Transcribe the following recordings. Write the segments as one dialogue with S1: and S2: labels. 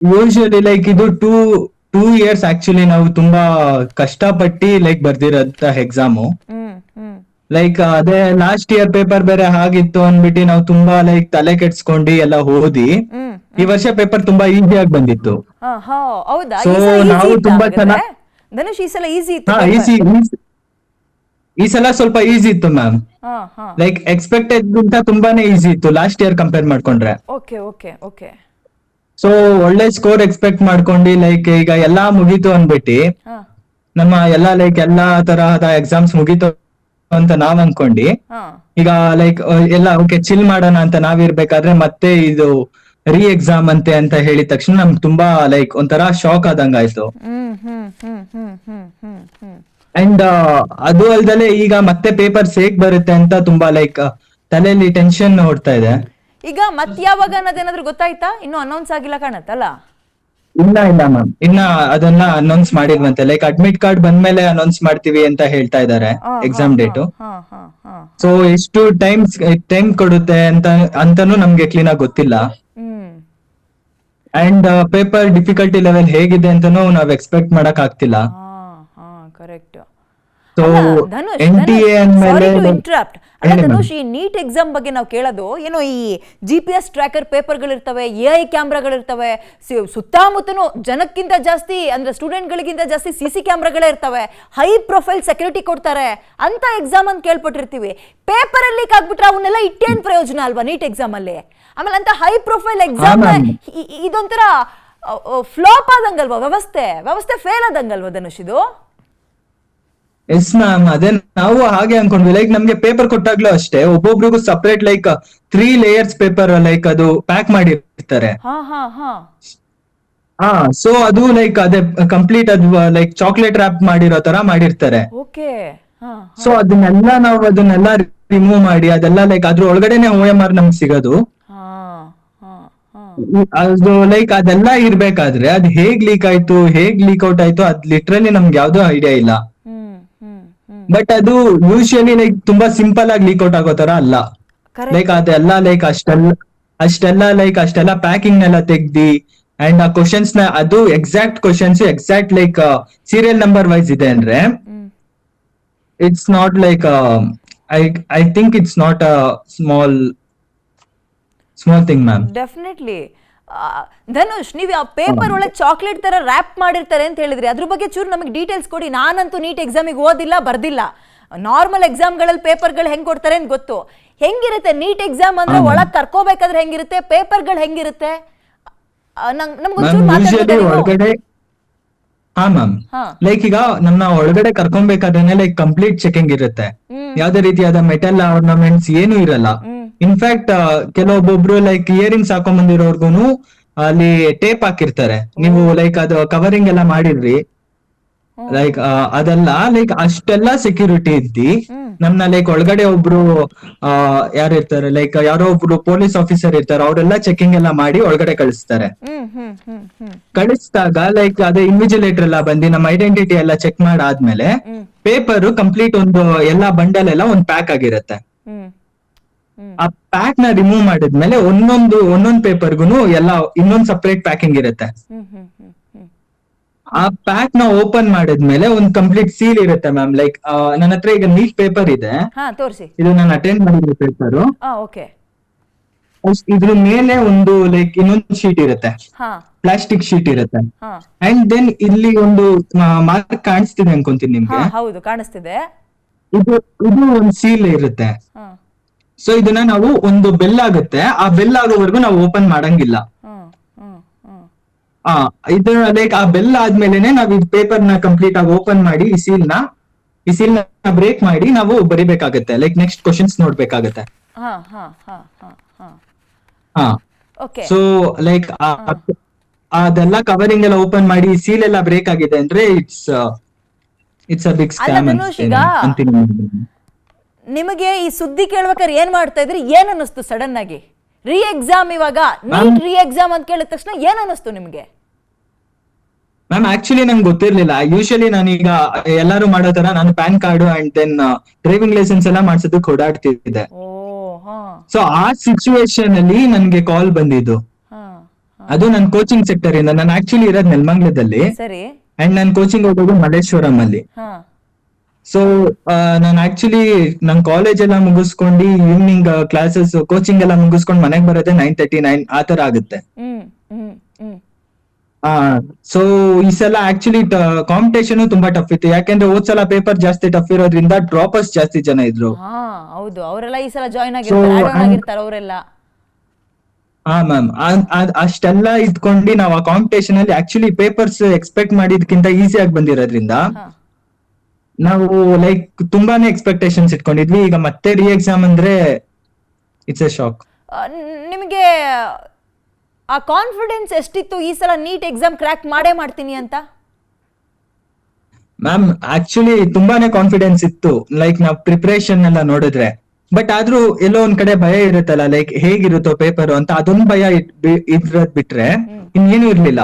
S1: Usually like ಇದು two years actually ನಾವು ತುಂಬಾ ಕಷ್ಟಪಟ್ಟಿ ಲೈಕ್ ಬರ್ದಿರೋಂತ ಎಕ್ಸಾಮು.
S2: ಹ್ಮ್ ಹ್ಮ್
S1: ಲೈಕ್ ಅದೇ ಲಾಸ್ಟ್ ಇಯರ್ ಪೇಪರ್ ಬೇರೆ ಹಾಗಿತ್ತು ಅಂದ್ಬಿಟ್ಟು ನಾವು ತುಂಬಾ ಲೈಕ್ ತಲೆ ಕೆಡ್ಸ್ಕೊಂಡಿ ಎಲ್ಲ ಓದಿ
S2: ಹ್ಮ್
S1: ಈ ವರ್ಷ ಪೇಪರ್ ತುಂಬಾ ಈಸಿಯಾಗಿ ಬಂದಿತ್ತು.
S2: ಹಾ ಹೌದಾ,
S1: ಸೊ
S2: ಈ ಸಲ ಈಸಿ
S1: ನಾವು
S2: ಇತ್ತ
S1: ತುಂಬಾ
S2: ಹಾಗಾದ್ರೆ?
S1: ಚೆನ್ನಾಗಿ
S2: ಧನುಷ್, ಈ ಸಲ ಈಸಿ ಇತ್ತು
S1: ಹಾ
S2: ಪೇಪರ್?
S1: ಈ ಸಲ ಸ್ವಲ್ಪ ಈಸಿ ಇತ್ತು ಮ್ಯಾಮ್.
S2: ಹಾ ಹಾ
S1: ಲೈಕ್ ಎಕ್ಸ್ಪೆಕ್ಟೆಡ್ ಗಿಂತ ತುಂಬಾನೇ ಈಸಿ ಇತ್ತು ಲಾಸ್ಟ್ ಇಯರ್ ಕಂಪೇರ್ ಮಾಡ್ಕೊಂಡ್ರೆ.
S2: Okay okay okay.
S1: ಸೊ ಒಳ್ಳೆ ಸ್ಕೋರ್ ಎಕ್ಸ್ಪೆಕ್ಟ್ ಮಾಡ್ಕೊಂಡು ಲೈಕ್ ಈಗ ಎಲ್ಲಾ ಮುಗೀತು ಅಂದ್ಬಿಟ್ಟು
S2: ಹಾ
S1: ನಮ್ಮ ಎಲ್ಲಾ ಲೈಕ್ ಎಲ್ಲಾ ತರಹದ ಎಕ್ಸಾಮ್ಸ್ ಮುಗೀತು ಅಂತ ನಾವ್ ಅನ್ಕೊಂಡಿ
S2: ಹಾ
S1: ಈಗ ಲೈಕ್ ಎಲ್ಲ ಓಕೆ ಚಿಲ್ ಮಾಡೋಣ ಅಂತ ನಾವಿರ್ಬೇಕಾದ್ರೆ ಮತ್ತೆ ಇದು ಎಕ್ಸಾಮ್ ಅಂತೆ ಅಂತ ಹೇಳಿದ ತಕ್ಷಣ ನಮ್ಗೆ ತುಂಬಾ ಲೈಕ್ ಒಂಥರ ಶಾಕ್ ಆದಂಗ ಆಯ್ತು.
S2: ಹ್ಮ್ hmm hmm hmm hmm hmm hmm
S1: and ಅದು ಅಲ್ದಲೆ ಈಗ ಮತ್ತೆ ಪೇಪರ್ಸ್ ಹೇಗ್ ಬರುತ್ತೆ ಅಂತ ತುಂಬಾ ಲೈಕ್ ತಲೆಯಲ್ಲಿ ಟೆನ್ಷನ್ ಓಡ್ತಾ ಇದೆ.
S2: ಈಗ ಮತ್ ಯಾವಾಗ ಅನ್ನೋದೇನಾದ್ರೂ ಗೊತ್ತಾಯ್ತಾ? ಇನ್ನೂ ಅನೌನ್ಸ್ ಆಗಿಲ್ಲ ಕಾಣತ್ತಲ್ಲ?
S1: ಇಲ್ಲ ಮ್ಯಾಮ್, ಇನ್ನ ಅದನ್ನ ಅನೌನ್ಸ್ ಮಾಡಿಲ್ವಂತೆ. ಲೈಕ್ ಅಡ್ಮಿಟ್ ಕಾರ್ಡ್ ಬಂದ್ಮೇಲೆ ಅನೌನ್ಸ್ ಮಾಡ್ತೀವಿ ಅಂತ ಹೇಳ್ತಾ ಇದ್ದಾರೆ ಎಕ್ಸಾಮ್ ಡೇಟು.
S2: ಹಾ ಹಾ ಹಾ
S1: ಸೊ ಎಷ್ಟು ಟೈಮ್ ಕೊಡುತ್ತೆ ಅಂತಾನು ನಮ್ಗೆ ಕ್ಲೀನ್ ಆಗಿ ಗೊತ್ತಿಲ್ಲ.
S2: ಹ್ಮ್
S1: ಅಂಡ್ ಪೇಪರ್ ಡಿಫಿಕಲ್ಟಿ ಲೆವೆಲ್ ಹೇಗಿದೆ ಅಂತಾನು ನಾವ್ ಎಕ್ಸ್ಪೆಕ್ಟ್ ಮಾಡಕ್ ಆಗ್ತಿಲ್ಲ.
S2: ಹಾ ಹಾ ಕರೆಕ್ಟ್.
S1: ಸೊ
S2: ಅಲ್ಲ ಧನುಷ್,
S1: NTA
S2: ಸಾರಿ
S1: ಅಂದ್ಮೇಲೆ
S2: ಟು ಇಂಟರಪ್ಟ್. ಅಲ್ಲ
S1: ಹೇಳಿ
S2: ಧನುಷ್, ಈ ನೀಟ್ ಎಕ್ಸಾಮ್ ಬಗ್ಗೆ ನಾವು ಕೇಳೋದು ಏನೋ ಈ GPS ಟ್ರ್ಯಾಕರ್ ಪೇಪರ್ಗಳಿರ್ತವೆ, AI ಕ್ಯಾಮ್ರಾಗಳಿರ್ತವೆ, ಸುತ್ತಮುತ್ತನು ಜನಕ್ಕಿಂತ ಜಾಸ್ತಿ ಅಂದ್ರೆ ಸ್ಟೂಡೆಂಟ್ಗಳಿಗಿಂತ ಜಾಸ್ತಿ CC ಕ್ಯಾಮ್ರಾಗಳೇ ಇರ್ತವೆ, ಹೈ ಪ್ರೊಫೈಲ್ ಸೆಕ್ಯೂರಿಟಿ ಕೊಡ್ತಾರೆ ಅಂತ ಎಕ್ಸಾಮ್ ಅಂತ ಕೇಳ್ಪಟ್ಟಿರ್ತೀವಿ. ಪೇಪರ್ ಅಲ್ಲಿ ಲೀಕ್ ಆಗ್ಬಿಟ್ರೆ ಅವನ್ನೆಲ್ಲ ಇಟ್ಟೇನ್ ಪ್ರಯೋಜನ ಅಲ್ವಾ ನೀಟ್ ಎಕ್ಸಾಮ್ ಅಲ್ಲಿ? ಆಮೇಲೆ ಅಂತ ಹೈ ಪ್ರೊಫೈಲ್ ಎಕ್ಸಾಮ್ ಇದೊಂಥರ ಫ್ಲಾಪ್ ಆದಂಗಲ್ವಾ? ವ್ಯವಸ್ಥೆ ಫೇಲ್ ಆದಂಗಲ್ವಾ ಧನುಷ್ ಇದು?
S1: ಎಸ್ ಮ್ಯಾಮ್, ಅದೇ ನಾವು ಹಾಗೆ ಅನ್ಕೊಂಡ್ವಿ. ಲೈಕ್ ನಮ್ಗೆ ಪೇಪರ್ ಕೊಟ್ಟಾಗ್ಲೂ ಅಷ್ಟೇ ಒಬ್ಬೊಬ್ರಿಗೂ separate like 3 layers paper like ಅದು ಪ್ಯಾಕ್ ಮಾಡಿರ್ತಾರೆ.
S2: ಹಾ ಹಾ ಹಾ
S1: ಹಾ, ಸೊ ಅದು ಲೈಕ್ ಅದೇ ಕಂಪ್ಲೀಟ್ ಅದು ಲೈಕ್ ಚಾಕ್ಲೇಟ್ ರ್ಯಾಪ್ ಮಾಡಿರೋ ತರ ಮಾಡಿರ್ತಾರೆ.
S2: ಓಕೆ. ಹಾ
S1: ಸೊ ಅದನ್ನೆಲ್ಲ ರಿಮೂವ್ ಮಾಡಿ ಅದೆಲ್ಲ ಲೈಕ್ ಅದ್ರ ಒಳಗಡೆನೆ OMR ನಮ್ಗೆ ಸಿಗೋದು.
S2: ಹಾ ಹಾ ಹಾ
S1: ಅದು ಲೈಕ್ ಅದೆಲ್ಲ ಇರ್ಬೇಕಾದ್ರೆ ಅದ್ ಹೇಗ್ ಲೀಕ್ ಆಯ್ತು, ಹೇಗ್ ಲೀಕ್ ಔಟ್ ಆಯ್ತು, ಅದ್ ಲಿಟ್ರಲಿ ನಮ್ಗೆ ಯಾವ್ದೋ ಐಡಿಯಾ ಇಲ್ಲ.
S2: ಹ್ಮ್ ಹ್ಮ್ ಹ್ಮ್
S1: ಬಟ್ ಅದು ಯೂಶಲಿ ಲೈಕ್ ತುಂಬಾ ಸಿಂಪಲ್ ಆಗಿ ಲೀಕ್ ಔಟ್ ಆಗೋ ತರ ಅಲ್ಲ. Like
S2: correct.
S1: ಅದೆಲ್ಲ ಲೈಕ್ ಅಷ್ಟೆಲ್ಲ ಪ್ಯಾಕಿಂಗ್ ನೆಲ್ಲ ತೆಗ್ದಿ ಅಂಡ್ ಆ ಕ್ವಶನ್ಸ್ ನ ಅದು exact questions exact like serial number wise ಇದೆ ಅಂದ್ರೆ
S2: hmm
S1: it's not like I think it's not a small thing ma'am.
S2: Definitely. Dhanush, ನೀವು ಆ ಪೇಪರ್ ಒಳಗೆ ಚಾಕ್ಲೇಟ್ ತರ ರ್ಯಾಪ್ ಮಾಡಿರ್ತಾರೆ ಅಂತ ಹೇಳಿದ್ರಿ, ಅದ್ರ ಬಗ್ಗೆ ಚೂರು ನಮಗೆ ಡೀಟೇಲ್ಸ್ ಕೊಡಿ. ನಾನಂತೂ ನೀಟ್ ಎಕ್ಸಾಮಿಗೆ ಓದಿಲ್ಲ, ಬರ್ದಿಲ್ಲ. ನಾರ್ಮಲ್ ಎಕ್ಸಾಮ್ಗಳಲ್ಲಿ ಪೇಪರ್ಗಳು ಹೆಂಗ್ ಕೊಡ್ತಾರೆ ಅಂತ ಗೊತ್ತು. ಹೆಂಗಿರುತ್ತೆ ನೀಟ್ ಎಕ್ಸಾಮ್ ಅಂದ್ರೆ? ಒಳಗ್ ಕರ್ಕೋಬೇಕಾದ್ರೆ ಹೆಂಗಿರುತ್ತೆ? ಪೇಪರ್ಗಳು ಹೆಂಗಿರುತ್ತೆ? ನಮ್ಗೊಂಚೂರು ಮಾತಾಡ್ಬೋದಾ ನೀವು?
S1: ಹಾ ಮ್ಯಾಮ್,
S2: ಹಾ
S1: ಲೈಕ್ ಈಗ ನಮ್ಮ ಒಳಗಡೆ ಕರ್ಕೊಬೇಕಾದ್ರೆ ಲೈಕ್ ಕಂಪ್ಲೀಟ್ ಚೆಕಿಂಗ್ ಇರುತ್ತೆ. ಯಾವ್ದೇ ರೀತಿಯಾದ ಮೆಟಲ್ ಆರ್ನಮೆಂಟ್ಸ್ ಏನು ಇರಲ್ಲ. ಇನ್ಫ್ಯಾಕ್ಟ್ ಕೆಲವೊಬ್ಬೊಬ್ರು ಲೈಕ್ ಇಯರಿಂಗ್ಸ್ ಹಾಕೊಂಡ್ ಬಂದಿರೋರ್ಗುನು ಅಲ್ಲಿ ಟೇಪ್ ಹಾಕಿರ್ತಾರೆ. ನೀವು ಲೈಕ್ ಅದು ಕವರಿಂಗ್ ಎಲ್ಲ ಮಾಡಿದ್ರಿ ಲೈಕ್ ಅದೆಲ್ಲ ಲೈಕ್ ಅಷ್ಟೆಲ್ಲ ಸೆಕ್ಯೂರಿಟಿ ಇದ್ದಿ ನಮ್ನ ಲೈಕ್ ಒಳಗಡೆ ಒಬ್ರು ಯಾರು ಇರ್ತಾರೆ ಲೈಕ್ ಯಾರೋ ಒಬ್ರು ಪೊಲೀಸ್ ಆಫೀಸರ್ ಇರ್ತಾರೆ, ಅವರೆಲ್ಲ ಚೆಕಿಂಗ್ ಎಲ್ಲ ಮಾಡಿ ಒಳಗಡೆ ಕಳಿಸ್ತಾರೆ. ಕಳಿಸಿದಾಗ ಲೈಕ್ ಅದೇ ಇನ್ವಿಜಿಲೇಟರ್ ಎಲ್ಲ ಬಂದು ನಮ್ಮ ಐಡೆಂಟಿಟಿ ಎಲ್ಲ ಚೆಕ್ ಮಾಡಾದ್ಮೇಲೆ ಪೇಪರ್ ಕಂಪ್ಲೀಟ್ ಒಂದು ಎಲ್ಲಾ ಬಂಡಲ್ ಎಲ್ಲ ಒಂದ್ ಪ್ಯಾಕ್ ಆಗಿರುತ್ತೆ. ಆ ಪ್ಯಾಕ್ ನ ರಿಮೂವ್ ಮಾಡಿದ್ಮೇಲೆ ಒಂದೊಂದ್ ಪೇಪರ್ಗುನು ಎಲ್ಲ ಇನ್ನೊಂದ್ ಸಪರೇಟ್ ಪ್ಯಾಕಿಂಗ್ ಇರುತ್ತೆ. ಆ ಪ್ಯಾಕ್ ನ ಓಪನ್ ಮಾಡಿದ್ಮೇಲೆ ಒಂದ್ ಕಂಪ್ಲೀಟ್ ಸೀಲ್ ಇರುತ್ತೆ ಮ್ಯಾಮ್. ಲೈಕ್ ನನ್ನ ಹತ್ರ ಈಗ ನೀಟ್ ಪೇಪರ್ ಇದೆ, ಇದು ನಾನು ಅಟೆಂಡ್ ಮಾಡಿರೋ ಪೇಪರ್. ಇದ್ರ ಮೇಲೆ ಒಂದು ಲೈಕ್ ಇನ್ನೊಂದು ಶೀಟ್ ಇರುತ್ತೆ, ಪ್ಲಾಸ್ಟಿಕ್ ಶೀಟ್ ಇರುತ್ತೆ. ಅಂಡ್ ದೆನ್ ಇಲ್ಲಿ ಒಂದು ಮಾರ್ಕ್ ಕಾಣಿಸ್ತಿದೆ ಅನ್ಕೊಂತೀನಿ ನಿಮ್ಗೆ.
S2: ಹೌದು ಕಾಣಿಸ್ತಿದೆ.
S1: ಇದು ಒಂದು ಸೀಲ್ ಇರುತ್ತೆ. ಸೊ ಇದನ್ನ ನಾವು ಒಂದು ಬೆಲ್ ಆಗುತ್ತೆ, ಆ ಬೆಲ್ ಆಗೋವರೆಗೂ ನಾವು ಓಪನ್ ಮಾಡಂಗಿಲ್ಲ. ಇದು ಲೈಕ್ ಆ ಬೆಲ್ ಆದ್ಮೇಲೆನೆ ನಾವು ಈ ಪೇಪರ್ ನ ಕಂಪ್ಲೀಟ್ ಆಗಿ ಓಪನ್ ಮಾಡಿ ಈ ಸೀಲ್ ನ ಬ್ರೇಕ್ ಮಾಡಿ ನಾವು ಬರಿಬೇಕಾಗತ್ತೆ. ಲೈಕ್ ನೆಕ್ಸ್ಟ್ ಕ್ವಶನ್ಸ್ ನೋಡ್ಬೇಕಾಗತ್ತೆ. ಸೊ ಲೈಕ್ ಅದೆಲ್ಲ ಕವರಿಂಗ್ ಎಲ್ಲ ಓಪನ್ ಮಾಡಿ ಸೀಲ್ ಎಲ್ಲ ಬ್ರೇಕ್ ಆಗಿದೆ ಅಂದ್ರೆ ಇಟ್ಸ್ ಅ ಬಿಗ್ ಸ್ಕ್ಯಾಮ್ ಅಂತೀನಿ.
S2: ನಿಮಗೆ ಈ ಸುದ್ದಿ ಕೇಳ್ಬೇಕಾದ್ರೆ ಏನ್ ಮಾಡ್ತಾ ಇದ್ರಿ? ಏನ್ ಅನ್ನಿಸ್ತು ಸಡನ್ ಆಗಿ? ರೀ ಎಕ್ಸಾಮ್, ಇವಾಗ ನೀಟ್ ರೀ ಎಕ್ಸಾಮ್ ಅಂತ ಕೇಳಿದ ತಕ್ಷಣ ಏನ್ ಅನ್ನಿಸ್ತು ನಿಮ್ಗೆ?
S1: ಮ್ಯಾಮ್ ಆಕ್ಚುಲಿ ನಂಗೆ ಗೊತ್ತಿರ್ಲಿಲ್ಲ. ಯೂಶಲಿ ನಾನೀಗ ಎಲ್ಲಾರು ಮಾಡೋ ತರ ನಾನು PAN card and then driving license ಎಲ್ಲ ಮಾಡ್ಸೋದಕ್ಕೆ ಓಡಾಡ್ತಿದ್ದೆ. ಸೊ ಆ ಸಿಚುವೇಶನ್ ಅಲ್ಲಿ ನನ್ಗೆ ಕಾಲ್ ಬಂದಿದ್ದು. ಅದು ನನ್ನ ಕೋಚಿಂಗ್ ಸೆಕ್ಟರ್ ಇಂದ. ನಾನು ಆಕ್ಚುಲಿ ಇರೋದು ನೆಲಮಂಗಲದಲ್ಲಿ
S2: ಸರಿ.
S1: ಅಂಡ್ ನಾನು ಕೋಚಿಂಗ್ ಹೋಗೋದು ಮಲ್ಲೇಶ್ವರಂ ಅಲ್ಲಿ.
S2: ಹಾ.
S1: ಸೊ ನಾನು ಆಕ್ಚುಲಿ ನನ್ ಕಾಲೇಜ್ ಎಲ್ಲ ಮುಗಿಸ್ಕೊಂಡು ಈವ್ನಿಂಗ್ ಕ್ಲಾಸಸ್ ಕೋಚಿಂಗ್ ಎಲ್ಲ ಮುಗಿಸ್ಕೊಂಡು ಮನೆಗೆ ಬರೋದೇ 9:39 ಆ ತರ ಆಗುತ್ತೆ.
S2: ಹ್ಮ್ ಹ್ಮ್ ಹ್ಮ್
S1: ಸೊ ಈ ಸಲ ಆಕ್ಚುಲಿ ಕಾಂಪಿಟೇಷನ್ ತುಂಬಾ ಟಫ್ ಇತ್ತು, ಯಾಕೆಂದ್ರೆ ಹೋದ್ ಸಲ ಪೇಪರ್ ಜಾಸ್ತಿ ಟಫ್ ಇರೋದ್ರಿಂದ ಡ್ರಾಪರ್ಸ್ ಜಾಸ್ತಿ ಜನ ಇದ್ರು.
S2: ಹಾ ಹೌದು, ಅವರೆಲ್ಲ ಈ ಸಲ ಜಾಯಿನ್ ಆಗಿರ್ತಾರೆ ಅವರೆಲ್ಲ.
S1: ಹಾ ಮ್ಯಾಮ್, ಅಷ್ಟೆಲ್ಲ ಇದ್ಕೊಂಡು ನಾವು ಆ ಕಾಂಪಿಟೇಷನ್ ಅಲ್ಲಿ ಆಕ್ಚುಲಿ ಪೇಪರ್ಸ್ ಎಕ್ಸ್ಪೆಕ್ಟ್ ಮಾಡಿದ್ಕಿಂತ ಈಸಿ ಆಗಿ ಬಂದಿರೋದ್ರಿಂದ ನಾವು ಲೈಕ್ ತುಂಬಾನೇ ಎಕ್ಸ್ಪೆಕ್ಟೇಷನ್ಸ್ ಇಟ್ಕೊಂಡಿದ್ವಿ. ಈಗ ಮತ್ತೆ ರಿ ಎಕ್ಸಾಮ್ ಅಂದ್ರೆ ಇಟ್ಸ್ ಎ ಶಾಕ್.
S2: ನಿಮಗೆ ಆ ಕಾನ್ಫಿಡೆನ್ಸ್ ಎಷ್ಟಿತ್ತು ಈ ಸಲ ನೀಟ್ ಎಕ್ಸಾಮ್ ಕ್ರ್ಯಾಕ್ ಮಾಡೇ ಮಾಡ್ತೀನಿ ಅಂತ?
S1: ಮ್ಯಾಮ್ ಆಕ್ಚುಲಿ ತುಂಬಾನೇ ಕಾನ್ಫಿಡೆನ್ಸ್ ಇತ್ತು, ಲೈಕ್ ನಾವ್ ಪ್ರಿಪರೇಷನ್ ಎಲ್ಲ ನೋಡಿದ್ರೆ. ಬಟ್ ಆದ್ರೂ ಎಲ್ಲೋ ಒಂದ್ ಕಡೆ ಭಯ ಇರುತ್ತಲ್ಲ, ಲೈಕ್ ಹೇಗಿರುತ್ತೋ ಪೇಪರ್ ಅಂತ, ಅದೊಂದ್ ಭಯ ಇದ್ರದ್ ಬಿಟ್ರೆ ಇನ್ನೇನು ಇರ್ಲಿಲ್ಲ.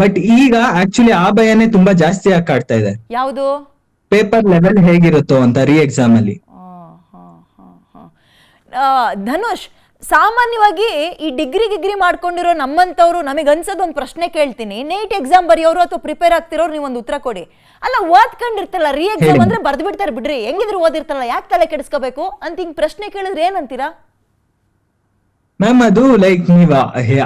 S1: ಬಟ್ ಈಗ ಆಕ್ಚುಲಿ ಆ ಭಯನೇ ತುಂಬಾ ಜಾಸ್ತಿ ಆಗಿ ಕಾಡ್ತಾ ಇದೆ.
S2: ಯಾವುದು?
S1: ಪೇಪರ್ ಲೆವೆಲ್ ಹೇಗಿರುತ್ತೋ ಅಂತ ರಿ ಎಕ್ಸಾಮ್ ಅಲ್ಲಿ.
S2: ಧನುಷ್, ಸಾಮಾನ್ಯವಾಗಿ ಈ ಡಿಗ್ರಿ ಮಾಡ್ಕೊಂಡಿರೋ ನಮ್ಮಂತವ್ರು ನಮಗೆ ಅನ್ಸೋದು ಒಂದು ಪ್ರಶ್ನೆ ಕೇಳ್ತೀನಿ. ನೀಟ್ ಎಕ್ಸಾಮ್ ಬರೆಯೋರು ಅಥವಾ ಪ್ರಿಪೇರ್ ಆಗ್ತಿರೋರು ನೀವು ಒಂದು ಉತ್ತರ ಕೊಡಿ. ಅಲ್ಲ, ಓದ್ಕೊಂಡಿರ್ತಲ್ಲ, ರಿ ಎಕ್ಸಾಮ್ ಅಂದ್ರೆ ಬರ್ದು ಬಿಡ್ತಾರೆ ಬಿಡ್ರಿ, ಹೆಂಗಿದ್ರು ಓದಿರ್ತಲ್ಲ, ಯಾಕೆ ತಲೆ ಕೆಡಿಸ್ಕೋಬೇಕು ಅಂತ ಹಿಂಗ್ ಪ್ರಶ್ನೆ ಕೇಳಿದ್ರೆ ಏನಂತೀರಾ?
S1: ಮ್ಯಾಮ್ ಅದು ಲೈಕ್ ನೀವ್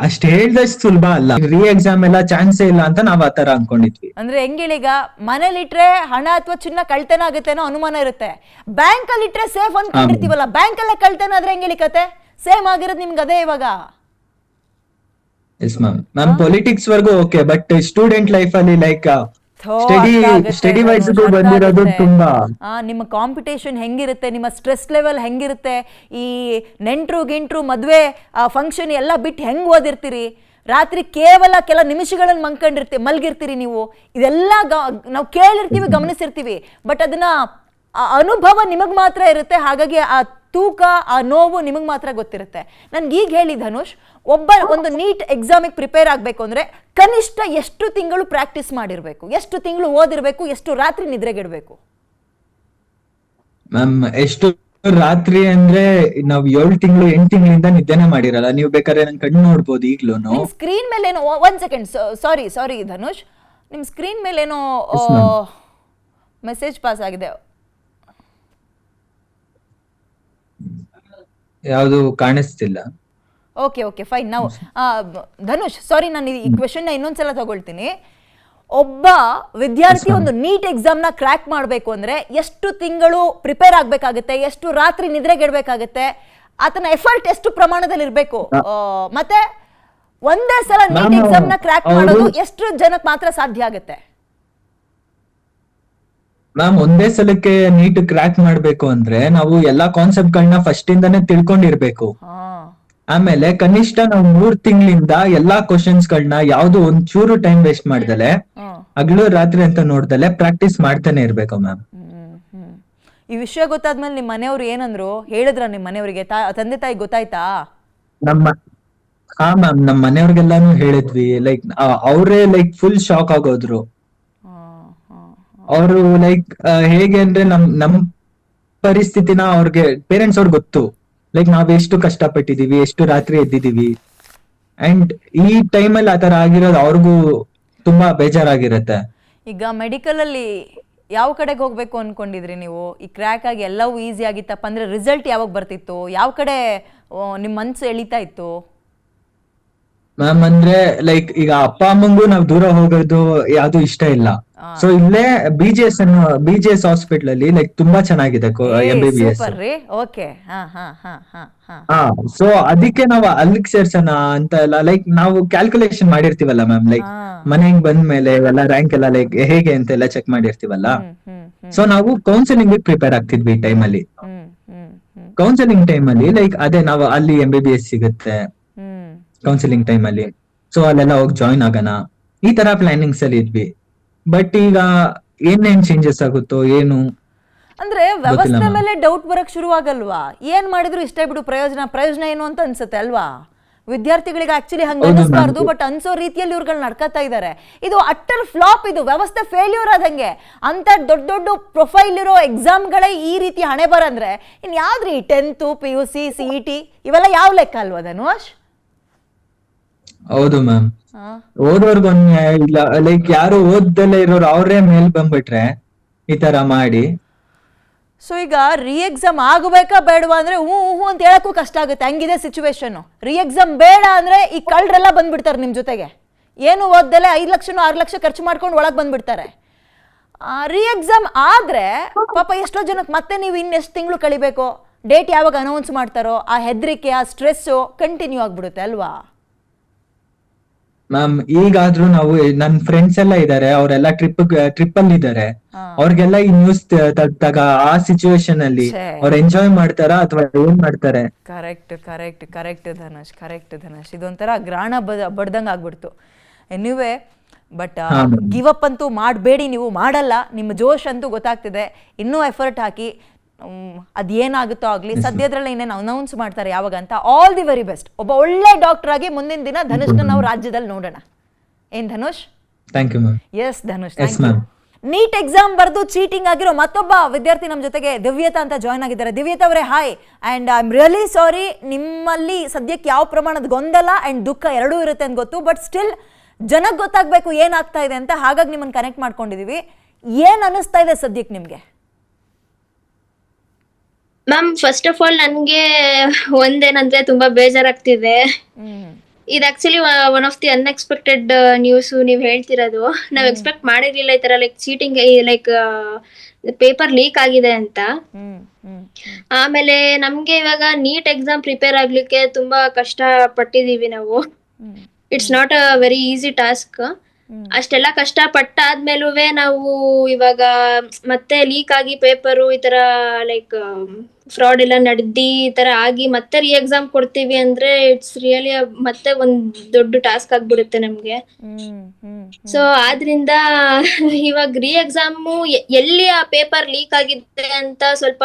S1: ಅಷ್ಟ್ ಹೇಳ್ದಷ್ಟು ಸುಲಭ ಅಲ್ಲ. ರಿ ಎಕ್ಸಾಮ್ ಎಲ್ಲ ಚಾನ್ಸೇ ಇಲ್ಲ ಅಂತ ನಾವ್ ಆತರ ಅನ್ಕೊಂಡಿದ್ವಿ.
S2: ಅಂದ್ರೆ ಹೆಂಗಿಳೀಗ ಮನೇಲಿಟ್ರೆ ಹಣ ಅಥವಾ ಚಿನ್ನ ಕಳ್ತನ ಆಗುತ್ತೆ ಅನ್ನೋ ಅನುಮಾನ ಇರುತ್ತೆ, ಬ್ಯಾಂಕ್ ಅಲ್ಲಿ ಇಟ್ರೆ ಸೇಫ್ ಅನ್ಕೊಂಡಿರ್ತೀವಲ್ಲ, ಬ್ಯಾಂಕ್ ಅಲ್ಲೇ ಕಳ್ತನ ಆದ್ರೆ ಹೆಂಗಿಳಿ ಕತೆ? ಸೇಮ್ ಆಗಿರೋದು ನಿಮ್ಗೆ ಅದೇ ಇವಾಗ.
S1: Yes ma'am. ಪೊಲಿಟಿಕ್ಸ್ ವರ್ಗೂ ಓಕೆ, ಬಟ್ ಸ್ಟೂಡೆಂಟ್ ಲೈಫ್ ಅಲ್ಲಿ ಲೈಕ್ ಸ್ಟಡಿ ವೈಸ್ ಬಂದಿರೋದು ತುಂಬಾ.
S2: ನಿಮ್ಮ ಕಾಂಪಿಟೇಷನ್ ಹೆಂಗಿರುತ್ತೆ, ನಿಮ್ಮ ಸ್ಟ್ರೆಸ್ ಲೆವೆಲ್ ಹೆಂಗಿರುತ್ತೆ, ಈ ನೆಂಟ್ರು ಮದ್ವೆ ಫಂಕ್ಷನ್ ಎಲ್ಲ ಬಿಟ್ಟು ಹೆಂಗ್ ಓದಿರ್ತೀರಿ, ರಾತ್ರಿ ಕೇವಲ ಕೆಲ ನಿಮಿಷಗಳನ್ನು ಮಲ್ಗಿರ್ತೀರಿ ನೀವು. ಇದೆಲ್ಲ ನಾವು ಕೇಳಿರ್ತೀವಿ, ಗಮನಿಸಿರ್ತೀವಿ, ಬಟ್ ಅದನ್ನ ಅನುಭವ ನಿಮಗ್ ಮಾತ್ರ ಇರುತ್ತೆ. ಹಾಗಾಗಿ ಆ ತೂಕ, ಆ ನೋವು ನಿಮಗೆ ಮಾತ್ರ ಗೊತ್ತಿರುತ್ತೆ. ನನ್ಗೆ ಈಗ ಹೇಳಿ ಧನುಷ್, ಒಂದು ನೀಟ್ ಎಕ್ಸಾಮಿಗೆ ಪ್ರಿಪೇರ್ ಆಗಬೇಕು ಅಂದ್ರೆ ಕನಿಷ್ಠ ಎಷ್ಟು ತಿಂಗಳು ಪ್ರಾಕ್ಟೀಸ್ ಮಾಡಿರ್ಬೇಕು, ಎಷ್ಟು ತಿಂಗಳು ಓದಿರ್ಬೇಕು, ಎಷ್ಟು ರಾತ್ರಿ ನಿದ್ರೆಗಿಡ್ಬೇಕು?
S1: ಮ್ಯಾಮ್ ಎಷ್ಟು ರಾತ್ರಿ ಅಂದ್ರೆ ನಾವ್ 7 ತಿಂಗಳು 8 ತಿಂಗಳಿಂದ ನಿದ್ದೆನೆ ಮಾಡಿರಲ್ಲ. ನೀವು ಬೇಕಾದ್ರೆ ನನ್ ಕಣ್ಣು ನೋಡ್ಬೋದು ಈಗ್ಲೂನು.
S2: ಸ್ಕ್ರೀನ್ ಮೇಲೆ ಏನೋ, ಒಂದ್ ಸೆಕೆಂಡ್, ಸಾರಿ ಧನುಷ್, ನಿಮ್ ಸ್ಕ್ರೀನ್ ಮೇಲೆ ಏನೋ ಮೆಸೇಜ್ ಪಾಸ್ ಆಗಿದೆ.
S1: ಯಾವುದು ಕಾಣಿಸ್ತಿಲ್ಲ.
S2: Okay fine. ನಾವು ಧನುಷ್, ಸಾರಿ, ನಾನು ಈ ಕ್ವೆಶನ್ ಇನ್ನೊಂದ್ಸಲ ತಗೊಳ್ತೀನಿ. ಒಬ್ಬ ವಿದ್ಯಾರ್ಥಿ ಒಂದು ನೀಟ್ ಎಕ್ಸಾಮ್ ನ ಕ್ರ್ಯಾಕ್ ಮಾಡಬೇಕು ಅಂದ್ರೆ ಎಷ್ಟು ತಿಂಗಳು ಪ್ರಿಪೇರ್ ಆಗ್ಬೇಕಾಗುತ್ತೆ, ಎಷ್ಟು ರಾತ್ರಿ ನಿದ್ರೆಗೆಡ್ಬೇಕಾಗುತ್ತೆ, ಆತನ ಎಫರ್ಟ್ ಎಷ್ಟು ಪ್ರಮಾಣದಲ್ಲಿ ಇರಬೇಕು, ಮತ್ತೆ ಒಂದೇ ಸಲ ನೀಟ್ ಎಕ್ಸಾಮ್ ನ ಕ್ರ್ಯಾಕ್ ಮಾಡೋದು ಎಷ್ಟು ಜನಕ್ಕೆ ಮಾತ್ರ ಸಾಧ್ಯ ಆಗುತ್ತೆ?
S1: ಮ್ಯಾಮ್ ಒಂದೇ ಸಲಕ್ಕೆ ನೀಟ್ ಕ್ರ್ಯಾಕ್ ಮಾಡ್ಬೇಕು ಅಂದ್ರೆ ನಾವು ಎಲ್ಲಾ ಕಾನ್ಸೆಪ್ಟ್ ಗಳನ್ನ ಫಸ್ಟ್ ಇಂದಾನೆ ತಿಳ್ಕೊಂಡಿರ್ಬೇಕು. ಆಮೇಲೆ ಕನಿಷ್ಠ ನಾವು 3 ತಿಂಗಳಿಂದ ಎಲ್ಲಾ ಕ್ವಶನ್ಸ್ ಗಳನ್ನ ಯಾವ್ದು ಒಂದ್ ಚೂರು ಟೈಮ್ ವೇಸ್ಟ್ ಮಾಡ್ದಲೆ, ಹಗಲು ರಾತ್ರಿ ಅಂತ ನೋಡ್ದಲೆ ಪ್ರಾಕ್ಟೀಸ್ ಮಾಡ್ತಾನೆ ಇರ್ಬೇಕು ಮ್ಯಾಮ್.
S2: ಈ ವಿಷಯ ಗೊತ್ತಾದ್ಮೇಲೆ ನಿಮ್ ಮನೆಯವ್ರು ಏನಂದ್ರು, ಹೇಳಿದ್ರ ನಿಮ್ ಮನೆಯವರಿಗೆ, ತಂದೆ ತಾಯಿ ಗೊತ್ತಾಯ್ತಾ?
S1: ಹಾ ಮ್ಯಾಮ್, ನಮ್ ಮನೆಯವ್ರಿಗೆಲ್ಲಾನು ಹೇಳಿದ್ವಿ. ಲೈಕ್ ಅವರೇ ಲೈಕ್ ಫುಲ್ ಶಾಕ್ ಆಗೋದ್ರು. ಅವರು ಲೈಕ್ ಹೇಗೆ ಅಂದ್ರೆ ನಮ್ ಪರಿಸ್ಥಿತಿನ ಅವ್ರಿಗೆ, ಪೇರೆಂಟ್ಸ್ ಅವ್ರಿಗೆ ಗೊತ್ತು, ಲೈಕ್ ನಾವ್ ಎಷ್ಟು ಕಷ್ಟಪಟ್ಟಿದೀವಿ, ಎಷ್ಟು ರಾತ್ರಿ ಎದ್ದಿದೀವಿ. ಅಂಡ್ ಈ ಟೈಮಲ್ಲಿ ಆತರ ಆಗಿರೋದು ಅವ್ರಿಗೂ ತುಂಬಾ ಬೇಜಾರಾಗಿರತ್ತೆ.
S2: ಈಗ ಮೆಡಿಕಲ್ ಅಲ್ಲಿ ಯಾವ ಕಡೆಗೆ ಹೋಗ್ಬೇಕು ಅನ್ಕೊಂಡಿದ್ರಿ ನೀವು? ಈ ಕ್ರ್ಯಾಕ್ ಆಗಿ ಎಲ್ಲವೂ ಈಸಿ ಆಗಿತ್ತಪ್ಪ ಅಂದ್ರೆ ರಿಸಲ್ಟ್ ಯಾವಾಗ ಬರ್ತಿತ್ತು, ಯಾವ ಕಡೆ ನಿಮ್ ಮನ್ಸು ಎಳಿತಾ ಇತ್ತು?
S1: ಮ್ಯಾಮ್ ಅಂದ್ರೆ ಲೈಕ್ ಈಗ ಅಪ್ಪ ಅಮ್ಮಂಗೂ ನಾವ್ ದೂರ ಹೋಗೋದು ಯಾವ್ದು ಇಷ್ಟ ಇಲ್ಲ. ಸೊ ಇಲ್ಲೇ BGS ಹಾಸ್ಪಿಟಲ್ ಅಲ್ಲಿ ಲೈಕ್ ತುಂಬಾ ಚೆನ್ನಾಗಿದೆ MBBS. ಸೊ ಅದಕ್ಕೆ ನಾವು ಅಲ್ಲಿಗೆ ಸೇರ್ಸೋಣ ಅಂತ ಎಲ್ಲ ಲೈಕ್ ನಾವು ಕ್ಯಾಲ್ಕುಲೇಷನ್ ಮಾಡಿರ್ತೀವಲ್ಲ ಮ್ಯಾಮ್, ಲೈಕ್ ಮನೆಗೆ ಬಂದ್ಮೇಲೆ ಎಲ್ಲ ರ್ಯಾಂಕ್ ಎಲ್ಲ ಲೈಕ್ ಹೇಗೆ ಅಂತ ಎಲ್ಲ ಚೆಕ್ ಮಾಡಿರ್ತೀವಲ್ಲ. ಸೊ ನಾವು ಕೌನ್ಸಿಲಿಂಗ್ ಪ್ರಿಪೇರ್ ಆಗ್ತಿದ್ವಿ ಈ ಟೈಮ್ ಅಲ್ಲಿ. ಕೌನ್ಸಿಲಿಂಗ್ ಟೈಮ್ ಅಲ್ಲಿ ಲೈಕ್ ಅದೇ ನಾವು ಅಲ್ಲಿ MBBS ಸಿಗುತ್ತೆ ಕೌನ್ಸಿಲಿಂಗ್ ಟೈಮ್ ಅಲ್ಲಿ, ಸೊ ಅಲ್ಲೆಲ್ಲ ಹೋಗಿ ಜಾಯಿನ್ ಆಗೋಣ ಈ ತರ ಪ್ಲಾನಿಂಗ್ಸ್ ಅಲ್ಲಿ ಇದ್ವಿ. ಬಟ್ ಈಗ ಏನೇನ್ ಚೇಂಜಸ್ ಆಗುತ್ತೋ ಏನು
S2: ಅಂದ್ರೆ ವ್ಯವಸ್ಥೆ ಮೇಲೆ ಡೌಟ್ ಬರಕ್ ಶುರುವಾಗಲ್ವಾ? ಏನ್ ಮಾಡಿದ್ರು ಇಷ್ಟೇ ಬಿಡು, ಪ್ರಯೋಜನ ಏನು ಅಂತ ಅನ್ಸುತ್ತೆ ಅಲ್ವಾ? ವಿದ್ಯಾರ್ಥಿಗಳಿಗೆ ಆಕ್ಚುಲಿ ಹಂಗ ಅನಿಸ್ಬಾರ್ದು, ಬಟ್ ಅನ್ಸೋ ರೀತಿಯಲ್ಲಿ ಇವ್ರುಗಳು ನಡ್ಕತಾ ಇದಾರೆ. ಇದು ಅಟ್ಟರ್ ಫ್ಲಾಪ್, ಇದು ವ್ಯವಸ್ಥೆ ಫೇಲ್ಯೂರ್ ಆದಂಗೆ. ಅಂತ ದೊಡ್ಡ ಪ್ರೊಫೈಲ್ ಇರೋ ಎಕ್ಸಾಮ್ಗಳೇ ಈ ರೀತಿ ಹಣೆ ಬರಂದ್ರೆ ಇನ್ ಯಾವ್ದ್ರಿ 10th PUC CET ಇವೆಲ್ಲ ಯಾವ ಲೆಕ್ಕ ಅಲ್ವಾ ಧನುಷ್?
S1: ಹೌದು ಮ್ಯಾಮ್.
S2: ಹಾ
S1: ಓದೋರ್ಗೊಂದ್ ಇಲ್ಲ, ಲೈಕ್ ಯಾರು ಓದ್ದಲ್ಲೇ ಇರೋರು ಅವ್ರೇ ಮೇಲ್ ಬಂದ್ಬಿಟ್ರೆ ಈ ತರ ಮಾಡಿ.
S2: ಸೊ ಈಗ ರೀ ಎಕ್ಸಾಮ್ ಆಗಬೇಕಾ ಬೇಡವಾ ಅಂದ್ರೆ ಹ್ಞೂ ಹ್ಞೂ ಅಂತ ಹೇಳಕ್ಕೂ ಕಷ್ಟ ಆಗುತ್ತೆ, ಹಂಗಿದೆ ಸಿಚುವೇಶನ್. ರೀ ಎಕ್ಸಾಮ್ ಬೇಡ ಅಂದ್ರೆ ಈ ಕಳ್ಳರೆಲ್ಲ ಬಂದ್ಬಿಡ್ತಾರೆ ನಿಮ್ಮ ಜೊತೆಗೆ, ಏನು ಓದ್ದಲೆ 5 ಲಕ್ಷನೋ 6 ಲಕ್ಷ ಖರ್ಚು ಮಾಡ್ಕೊಂಡು ಒಳಗೆ ಬಂದ್ಬಿಡ್ತಾರೆ. ರೀ ಎಕ್ಸಾಮ್ ಆದ್ರೆ ಪಾಪ ಎಷ್ಟೋ ಜನಕ್ಕೆ ಮತ್ತೆ ನೀವು ಇನ್ನೆಷ್ಟು ತಿಂಗಳು ಕಳಿಬೇಕು, ಡೇಟ್ ಯಾವಾಗ ಅನೌನ್ಸ್ ಮಾಡ್ತಾರೋ ಆ ಹೆದರಿಕೆ, ಆ ಸ್ಟ್ರೆಸ್ಸು ಕಂಟಿನ್ಯೂ ಆಗ್ಬಿಡುತ್ತೆ ಅಲ್ವಾ?
S1: ಮ್ಯಾಮ್ ಈಗಾದ್ರೂ ನಾವು ನನ್ ಫ್ರೆಂಡ್ಸ್ ಎಲ್ಲ ಇದಾರೆ, ಅವರೆಲ್ಲ ಟ್ರಿಪ್ ಅಲ್ಲಿ ಇದಾರೆ.
S2: ಹಾ.
S1: ಅವ್ರಿಗೆಲ್ಲ ಈ ನ್ಯೂಸ್ ತಗ್ದಾಗ ಆ ಸಿಚುವೇಶನ್ ಅಲ್ಲಿ
S2: ಛೇ.
S1: ಅವ್ರು ಎಂಜಾಯ್ ಮಾಡ್ತಾರಾ ಅಥವಾ ಏನ್ ಮಾಡ್ತಾರೆ?
S2: Correct correct correct Dhanush, correct Dhanush. ಇದೊಂಥರ ಗ್ರಾಣ ಬಡ್ದಂಗೆ ಆಗ್ಬಿಡ್ತು. ಎನಿವೆ, ಬಟ್
S1: ಹಾ ಮ್ಯಾಮ್.
S2: ಗಿವ್ ಅಪ್ ಅಂತೂ ಮಾಡಬೇಡಿ, ನೀವು ಮಾಡಲ್ಲ, ನಿಮ್ಮ ಜೋಶ್ ಅಂತೂ ಗೊತ್ತಾಗ್ತಿದೆ. ಇನ್ನೂ ಎಫರ್ಟ್ ಹಾಕಿ, ಅದೇನಾಗುತ್ತೋ ಆಗಲಿ, ಸದ್ಯದ್ರಲ್ಲೇ ಇನ್ನೇನು ಅನೌನ್ಸ್ ಮಾಡ್ತಾರೆ ಯಾವಾಗ ಅಂತ. All the very best. ಒಬ್ಬ ಒಳ್ಳೆ ಡಾಕ್ಟರ್ ಆಗಿ ಮುಂದಿನ ದಿನ ಧನುಷ್ನ ನಾವು ರಾಜ್ಯದಲ್ಲಿ ನೋಡೋಣ. ಏನ್ Dhanush?
S1: Thank you ma'am.
S2: Yes Dhanush,
S1: yes ma'am.
S2: NEET exam ಬರೆದು ಚೀಟಿಂಗ್ ಆಗಿರೋ ಮತ್ತೊಬ್ಬ ವಿದ್ಯಾರ್ಥಿ ನಮ್ಮ ಜೊತೆಗೆ ದಿವ್ಯತಾ ಅಂತ ಜಾಯ್ನ್ ಆಗಿದ್ದಾರೆ. ದಿವ್ಯತಾ ಅವರೇ hi, and I am really sorry. ನಿಮ್ಮಲ್ಲಿ ಸದ್ಯಕ್ಕೆ ಯಾವ ಪ್ರಮಾಣದ ಗೊಂದಲ ಆ್ಯಂಡ್ ದುಃಖ ಎರಡೂ ಇರುತ್ತೆ ಅಂತ ಗೊತ್ತು, ಬಟ್ ಸ್ಟಿಲ್ ಜನಕ್ಕೆ ಗೊತ್ತಾಗಬೇಕು ಏನಾಗ್ತಾ ಇದೆ ಅಂತ, ಹಾಗಾಗಿ ನಿಮ್ಮನ್ನು ಕನೆಕ್ಟ್ ಮಾಡ್ಕೊಂಡಿದ್ದೀವಿ. ಏನು ಅನ್ನಿಸ್ತಾ ಇದೆ ಸದ್ಯಕ್ಕೆ ನಿಮಗೆ?
S3: ಮ್ಯಾಮ್, ಫಸ್ಟ್ ಆಫ್ ಆಲ್ ನನ್ಗೆ ಒಂದೇನಂದ್ರೆ ತುಂಬಾ ಬೇಜಾರಾಗ್ತಿದೆ. ಇದು actually one of the unexpected news ನೀವ್ ಹೇಳ್ತಿರೋದು. ನಾವ್ ಎಕ್ಸ್ಪೆಕ್ಟ್ ಮಾಡಿರ್ಲಿಲ್ಲ ಈ ತರ like cheating, like paper leak ಆಗಿದೆ ಅಂತ. ಆಮೇಲೆ ನಮ್ಗೆ ಇವಾಗ ನೀಟ್ ಎಕ್ಸಾಮ್ ಪ್ರಿಪೇರ್ ಆಗ್ಲಿಕ್ಕೆ ತುಂಬಾ ಕಷ್ಟ ಪಟ್ಟಿದೀವಿ ನಾವು. It's not a very easy task. ಅಷ್ಟೆಲ್ಲ ಕಷ್ಟ ಪಟ್ಟಾದ್ಮೇಲೂ ನಾವು ಇವಾಗ ಮತ್ತೆ ಲೀಕ್ ಆಗಿ ಪೇಪರು ಈ ತರ ಲೈಕ್ ಫ್ರಾಡ್ ಎಲ್ಲ ನಡೆದಿ ಈ ತರ ಆಗಿ ಮತ್ತೆ ರೀ ಎಕ್ಸಾಮ್ ಕೊಡ್ತೀವಿ ಅಂದ್ರೆ ಇಟ್ಸ್ ರಿಯಲಿ ಮತ್ತೆ ಒಂದ್ ದೊಡ್ಡ ಟಾಸ್ಕ್ ಆಗ್ಬಿಡುತ್ತೆ ನಮ್ಗೆ. ಸೊ ಆದ್ರಿಂದ ಇವಾಗ ರೀ ಎಕ್ಸಾಮು ಎಲ್ಲಿ ಆ ಪೇಪರ್ ಲೀಕ್ ಆಗಿದೆ ಅಂತ ಸ್ವಲ್ಪ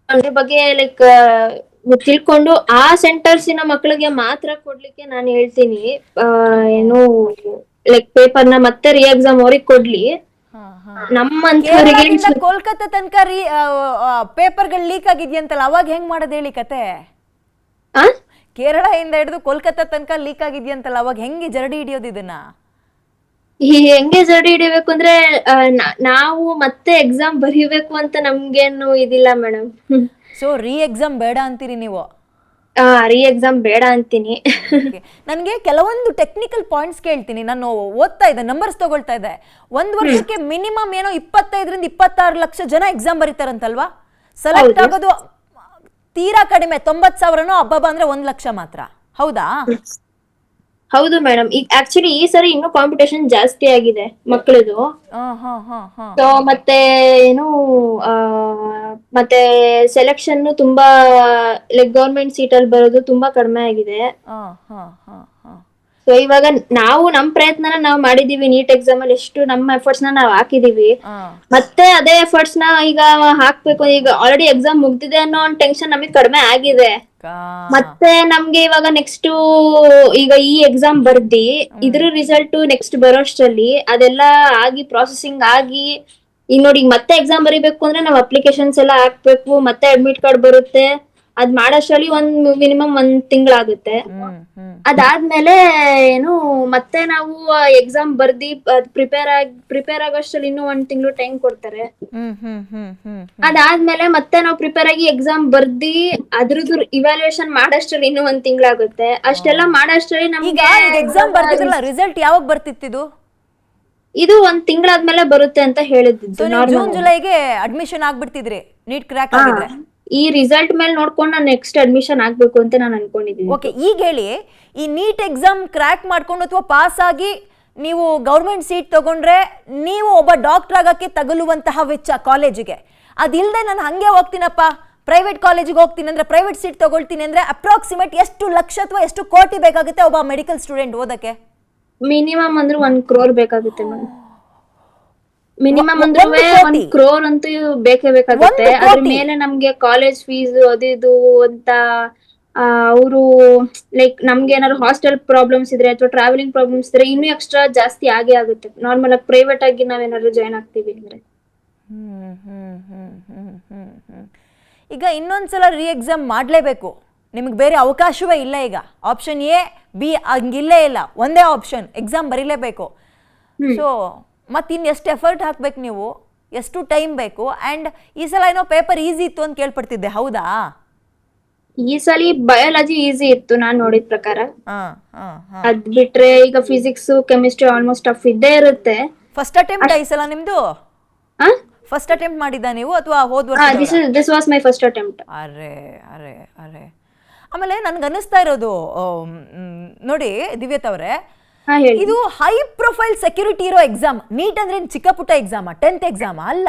S3: ಅದ್ರ ಬಗ್ಗೆ ಲೈಕ್ ತಿಳ್ಕೊಂಡು ಆ ಸೆಂಟರ್ಸಿನ ಮಕ್ಕಳಿಗೆ ಮಾತ್ರ ಕೊಡ್ಲಿಕ್ಕೆ ನಾನು ಹೇಳ್ತೀನಿ. ಏನು ಲೈಕ್ ಪೇಪರ್ನ ಮತ್ತೆ ರೀ ಎಕ್ಸಾಮ್ ಅವ್ರಿಗೆ ಕೊಡ್ಲಿ. ನಮ್ಮಂತವರಿಗೆ
S2: ಕೇರಳದಿಂದ ಕೋಲ್ಕತ್ತಾ ತನಕ ಪೇಪರ್ಗಳು ಲೀಕ್ ಆಗಿದ್ಯಂತಲ್ಲ, ಅವಾಗ ಹೆಂಗ್ ಮಾಡೋದು ಹೇಳಿ ಕತೆ? ಕೇರಳದಿಂದ ಹಿಡಿದು ಕೋಲ್ಕತ್ತಾ ತನಕ ಲೀಕ್ ಆಗಿದ್ಯಂತಲ್ಲ, ಅವಾಗ ಹೆಂಗೆ ಜರಡಿ ಹಿಡಿಯೋದು ಇದನ್ನ?
S3: ಹೆಂಗೆ ಜರಡಿ ಹಿಡಿಬೇಕು ಅಂದ್ರೆ ನಾವು ಮತ್ತೆ ಎಕ್ಸಾಮ್ ಬರೀಬೇಕು ಅಂತ ನಮ್ಗೇನು ಇದಿಲ್ಲ ಮೇಡಮ್.
S2: ಸೊ ರೀ ಎಕ್ಸಾಮ್ ಬೇಡ ಅಂತೀರಿ ನೀವು?
S3: ರೀ ಎಕ್ಸಾಮ್ ಬೇಡ ಅಂತೀನಿ.
S2: ನನಗೆ ಕೆಲವೊಂದು ಟೆಕ್ನಿಕಲ್ ಪಾಯಿಂಟ್ಸ್ ಕೇಳ್ತೀನಿ. ನಾನು ಓದ್ತಾ ಇದ್ದೆ, ನಂಬರ್ಸ್ ತಗೊಳ್ತಾ ಇದ್ದೆ. ಒಂದು ವರ್ಷಕ್ಕೆ ಮಿನಿಮಮ್ ಏನೋ 25 ರಿಂದ 26 ಲಕ್ಷ ಜನ ಎಕ್ಸಾಮ್ ಬರೀತಾರಂತಲ್ವಾ? ಸೆಲೆಕ್ಟ್ ಆಗೋದು ತೀರಾ ಕಡಿಮೆ, 90,000ನೋ ಹಬ್ಬ ಅಂದ್ರೆ 1 ಲಕ್ಷ ಮಾತ್ರ, ಹೌದಾ?
S3: ಹೌದು ಮೇಡಮ್. ಈಗ ಆಕ್ಚುಲಿ ಈ ಸರಿ ಇನ್ನೂ ಕಾಂಪಿಟೇಷನ್ ಜಾಸ್ತಿ ಆಗಿದೆ ಮಕ್ಕಳದು. ಸೊ ಮತ್ತೆ ಏನು ಮತ್ತೆ ಸೆಲೆಕ್ಷನ್ ತುಂಬಾ ಲೈಕ್ ಗೌರ್ಮೆಂಟ್ ಸೀಟ್ ಅಲ್ಲಿ ಬರೋದು ತುಂಬಾ ಕಡಿಮೆ ಆಗಿದೆ. ಸೊ ಇವಾಗ ನಾವು ನಮ್ ಪ್ರಯತ್ನನ ನಾವು ಮಾಡಿದೀವಿ. ನೀಟ್ ಎಕ್ಸಾಮ್ ಅಲ್ಲಿ ಎಷ್ಟು ನಮ್ಮ ಎಫರ್ಟ್ಸ್ ನಾವು ಹಾಕಿದೀವಿ, ಮತ್ತೆ ಅದೇ ಎಫರ್ಟ್ಸ್ ನ ಈಗ ಹಾಕ್ಬೇಕು. ಈಗ ಆಲ್ರೆಡಿ ಎಕ್ಸಾಮ್ ಮುಗ್ದಿದೆ ಅನ್ನೋ ಒಂದು ಟೆನ್ಷನ್ ನಮಗೆ ಕಡಿಮೆ ಆಗಿದೆ. ಮತ್ತೆ ನಮ್ಗೆ ಇವಾಗ ನೆಕ್ಸ್ಟ್ ಈಗ ಈ ಎಕ್ಸಾಮ್ ಬರ್ದಿ ಇದ್ರ ರಿಸಲ್ಟ್ ನೆಕ್ಸ್ಟ್ ಬರೋಷ್ಟರಲ್ಲಿ ಅದೆಲ್ಲ ಆಗಿ ಪ್ರಾಸೆಸಿಂಗ್ ಆಗಿ ಈಗ ನೋಡಿ ಮತ್ತೆ ಎಕ್ಸಾಮ್ ಬರೀಬೇಕು ಅಂದ್ರೆ ನಾವ್ ಅಪ್ಲಿಕೇಶನ್ಸ್ ಎಲ್ಲ ಹಾಕ್ಬೇಕು, ಮತ್ತೆ ಅಡ್ಮಿಟ್ ಕಾರ್ಡ್ ಬರುತ್ತೆ. ಅದ್ ಮಾಡೋಷ್ಟರಲ್ಲಿ ಮಿನಿಮಮ್ 1 ತಿಂಗಳಾಗುತ್ತೆ. ಅದಾದ್ಮೇಲೆ ಏನು ಮತ್ತೆ ನಾವು ಎಕ್ಸಾಮ್ ಬರ್ದಿ ಪ್ರಿಪೇರ್ ಆಗೋಷ್ಟರಲ್ಲಿ ಇನ್ನೂ 1 ತಿಂಗಳು ಟೈಮ್ ಕೊಡ್ತಾರೆ. ಅದಾದ್ಮೇಲೆ ಮತ್ತೆ ನಾವು ಪ್ರಿಪೇರ್ ಆಗಿ ಎಕ್ಸಾಮ್ ಬರ್ದಿ ಅದ್ರದ್ದು ಇವ್ಯಾಲ್ಯೂಯೇಷನ್ ಮಾಡೋಷ್ಟರಲ್ಲಿ ಇನ್ನೂ 1 ತಿಂಗಳಾಗುತ್ತೆ. ಅಷ್ಟೆಲ್ಲ ಮಾಡೋಷ್ಟರಲ್ಲಿ ನಮ್ಗೆ
S2: ಎಕ್ಸಾಮ್ ಬರ್ತಿದ್ರಲ್ಲ, ರಿಸಲ್ಟ್ ಯಾವಾಗ ಬರ್ತಿತ್ತು?
S3: ಇದು 1 ತಿಂಗಳಾದ್ಮೇಲೆ ಬರುತ್ತೆ ಅಂತ ಹೇಳಿದ್ದು.
S2: ಜೂನ್ ಜುಲೈಗೆ ಅಡ್ಮಿಷನ್ ಆಗ್ಬಿಡ್ತಿದ್ರಿ ನೀಟ್ ಕ್ರ್ಯಾಕ್ ಆಗಿದ್ರೆ?
S3: ಈ ರಿಸಲ್ಟ್ ಮೇಲೆ ನೋಡ್ಕೊಂಡು ನಾನು ನೆಕ್ಸ್ಟ್ ಅಡ್ಮಿಷನ್ ಆಗ್ಬೇಕು ಅಂತ ನಾನು ಅನ್ಕೊಂಡಿದ್ದೀನಿ.
S2: ಓಕೆ, ಈಗ ಹೇಳಿ, ಈ ನೀಟ್ ಎಕ್ಸಾಮ್ ಕ್ರ್ಯಾಕ್ ಮಾಡ್ಕೊಂಡು ಅಥವಾ ಪಾಸ್ ಆಗಿ ನೀವು ಗೌರ್ಮೆಂಟ್ ಸೀಟ್ ತಗೊಂಡ್ರೆ ನೀವು ಒಬ್ಬ ಡಾಕ್ಟರ್ ಆಗಕ್ಕೆ ತಗಲುವಂತಹ ವೆಚ್ಚ ಕಾಲೇಜಿಗೆ, ಅದಿಲ್ಲದೆ ನಾನು ಹಂಗೆ ಹೋಗ್ತೀನಪ್ಪ ಪ್ರೈವೇಟ್ ಕಾಲೇಜಿಗೆ ಹೋಗ್ತೀನಿ ಅಂದ್ರೆ, ಪ್ರೈವೇಟ್ ಸೀಟ್ ತಗೊಳ್ತೀನಿ ಅಂದ್ರೆ ಅಪ್ರಾಕ್ಸಿಮೇಟ್ ಎಷ್ಟು ಲಕ್ಷ ಅಥವಾ ಎಷ್ಟು ಕೋಟಿ ಬೇಕಾಗುತ್ತೆ ಒಬ್ಬ ಮೆಡಿಕಲ್ ಸ್ಟೂಡೆಂಟ್ ಓದಕ್ಕೆ?
S3: ಮಿನಿಮಮ್ ಅಂದ್ರೆ 1 crore ಬೇಕಾಗುತ್ತೆ ಮೇಡಮ್. ಮಿನಿಮಮ್ ಅಂದ್ರೆ 1 crore ಅಂತೂ ಬೇಕೇ ಬೇಕಾಗುತ್ತೆ. ಅದ್ರ ಮೇಲೆ ನಮ್ಗೆ ಕಾಲೇಜ್ ಫೀಸ್ ಅದಿದು ಅಂತ ಅವರು ಲೈಕ್ ನಮ್ಗೆ ಏನಾದ್ರು ಹಾಸ್ಟೆಲ್ ಪ್ರಾಬ್ಲಮ್ಸ್ ಇದ್ರೆ ಅಥವಾ ಟ್ರಾವೆಲಿಂಗ್ ಪ್ರಾಬ್ಲಮ್ಸ್ ಇದ್ರೆ ಇನ್ನೂ ಎಕ್ಸ್ಟ್ರಾ ಜಾಸ್ತಿ ಆಗೇ ಆಗುತ್ತೆ. ನಾರ್ಮಲ್ ಆಗಿ ಪ್ರೈವೇಟ್ ಆಗಿ ನಾವೇನಾದ್ರು ಜಾಯ್ನ್ ಆಗ್ತೀವಿ ಅಂದ್ರೆ.
S2: ಈಗ ಇನ್ನೊಂದ್ಸಲ ರೀ ಎಕ್ಸಾಮ್ ಮಾಡ್ಲೇಬೇಕು, ನಿಮ್ಗೆ ಬೇರೆ ಅವಕಾಶವೇ ಇಲ್ಲ ಈಗ. ಆಪ್ಷನ್ ಎ ಬಿ ಹಂಗಿಲ್ಲೇ ಇಲ್ಲ, ಒಂದೇ ಆಪ್ಷನ್, ಎಕ್ಸಾಮ್ ಬರೀಲೇಬೇಕು. ಸೊ ಮತ್ತೆ ಎಷ್ಟು ಎಫರ್ಟ್ ಹಾಕ್ಬೇಕು ನೀವು, ಎಷ್ಟು ಟೈಮ್ ಬೇಕು? ಅಂಡ್ ಈ ಸಲ ಏನೋ ಪೇಪರ್ ಈಸಿ ಇತ್ತು ಅಂತ ಕೇಳ್ಪಡ್ತಿದ್ದೆ, ಹೌದಾ?
S3: ಈ ಸಲ ಬಯಾಲಜಿ ಈಸಿ ಇತ್ತು ನಾನ್ ನೋಡಿದ ಪ್ರಕಾರ. ಅದ್ ಬಿಟ್ರೆ ಈಗ ಫಿಸಿಕ್ಸ್ ಕೆಮಿಸ್ಟ್ರಿ ಆಲ್ಮೋಸ್ಟ್ ಟಫ್ ಇದ್ದೇ ಇರುತ್ತೆ.
S2: ಫಸ್ಟ್ ಅಟೆಂಪ್ಟ್ ಈ ಸಲ ನಿಮ್ದು? ಫಸ್ಟ್ ಅಟೆಂಪ್ಟ್ ಮಾಡಿದ್ದ ನೀವು ಅಥವಾ ಹೋದ್ ವರ್ಷ?
S3: This was my first attempt.
S2: ಅರೆ ಅರೆ ಅರೆ. ಆಮೇಲೆ ನನ್ಗೆ ಅನ್ನಿಸ್ತಾ ಇರೋದು ನೋಡಿ ದಿವ್ಯತ್ ಅವರೇ, ಇದು ಹೈ ಪ್ರೊಫೈಲ್ ಸೆಕ್ಯೂರಿಟಿ ಇರೋ ಎಕ್ಸಾಮ್. ನೀಟ್ ಅಂದ್ರೆ ಚಿಕ್ಕ ಪುಟ್ಟ ಎಕ್ಸಾಮ್, 10th ಎಕ್ಸಾಮ್ ಅಲ್ಲ.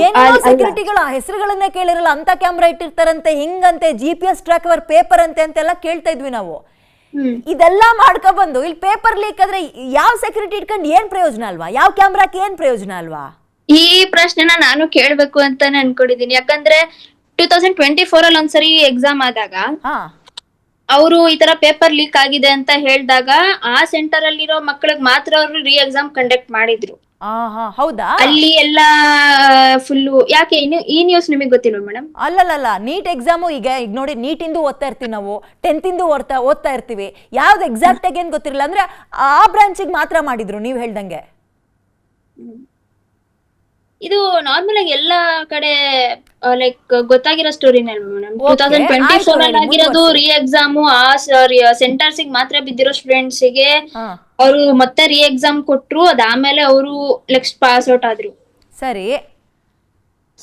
S2: ಏನೋ ಸೆಕ್ಯೂರಿಟಿಗಳ ಹೆಸರುಗಳನ್ನೇ ಕೇಳಿರಲ್ಲ, ಅಂತ ಕ್ಯಾಮ್ರಾ ಇಟ್ಟಿರ್ತಾರಂತೆ, ಹಿಂಗಂತೆ, GPS ಟ್ರ್ಯಾಕರ್ ಪೇಪರ್ ಅಂತೆ ಅಂತೆಲ್ಲ ಕೇಳ್ತಾ ಇದ್ವಿ ನಾವು. ಇದೆಲ್ಲ ಮಾಡ್ಕೊ ಬಂದು ಇಲ್ಲಿ ಪೇಪರ್ ಲೀಕ್ ಆದ್ರೆ ಯಾವ ಸೆಕ್ಯೂರಿಟಿ ಇಟ್ಕೊಂಡು ಏನ್ ಪ್ರಯೋಜನ ಅಲ್ವಾ? ಯಾವ ಕ್ಯಾಮ್ರಾಕ್ಕೆ ಏನ್ ಪ್ರಯೋಜನ ಅಲ್ವಾ?
S3: ಈ ಪ್ರಶ್ನೆನ ನಾನು ಕೇಳ್ಬೇಕು ಅಂತಾನೆ ಅನ್ಕೊಂಡಿದೀನಿ. ಯಾಕಂದ್ರೆ 2024 ಅಲ್ಲಿ ಒಂದ್ಸರಿ ಎಕ್ಸಾಮ್ ಆದಾಗ ಅವರು ಈ ತರ ಪೇಪರ್ ಲೀಕ್ ಆಗಿದೆ ಅಂತ ಹೇಳಿದಾಗ ಆ ಸೆಂಟರ್ ಅಲ್ಲಿರೋ ಮಕ್ಕಳಿಗೆ ಮಾತ್ರ ಅವರು ರೀ ಎಕ್ಸಾಮ್ ಕಂಡಕ್ಟ್ ಮಾಡಿದ್ರು.
S2: ಹೌದಾ?
S3: ಅಲ್ಲಿ ಎಲ್ಲ ಫುಲ್ ಯಾಕೆ ಈ ನ್ಯೂಸ್ ನಿಮಗೆ ಗೊತ್ತಿಲ್ಲ ಮೇಡಮ್?
S2: ಅಲ್ಲಲ್ಲ, ನೀಟ್ ಎಕ್ಸಾಮು ಈಗ ನೋಡಿ, ನೀಟ್ ಇಂದು ಓದ್ತಾ ಇರ್ತೀವಿ ನಾವು, 10th ಇಂದು ಓದ್ತಾ ಇರ್ತೀವಿ. ಯಾವ್ದು ಎಕ್ಸಾಕ್ಟ್ ಆಗಿ ಏನ್ ಗೊತ್ತಿರಲಿಲ್ಲ ಅಂದ್ರೆ ಆ ಬ್ರಾಂಚಿಗೆ ಮಾತ್ರ ಮಾಡಿದ್ರು ನೀವು ಹೇಳ್ದಂಗೆ.
S3: ಇದು ನಾರ್ಮಲ್ ಆಗಿ ಎಲ್ಲಾ ಕಡೆ ಲೈಕ್ ಗೊತ್ತಾಗಿರೋ ಸ್ಟೋರಿನೇ ಅಲ್ವಾ ಮೇಡಮ್? 2024 ಅಲ್ಲಿ ಆಗಿರೋದು ರೀ ಎಕ್ಸಾಮ್ ಆ ಸೆಂಟರ್ಸ್ ಮಾತ್ರ ಬಿದ್ದಿರೋ ಸ್ಟೂಡೆಂಟ್ಸ್ ಗೆ ಅವರು ಮತ್ತೆ ರೀ ಎಕ್ಸಾಮ್ ಕೊಟ್ರು. ಅದಾದ್ಮೇಲೆ ಅವರು ನೆಕ್ಸ್ಟ್ ಪಾಸ್ ಔಟ್ ಆದ್ರು.
S2: ಸರಿ.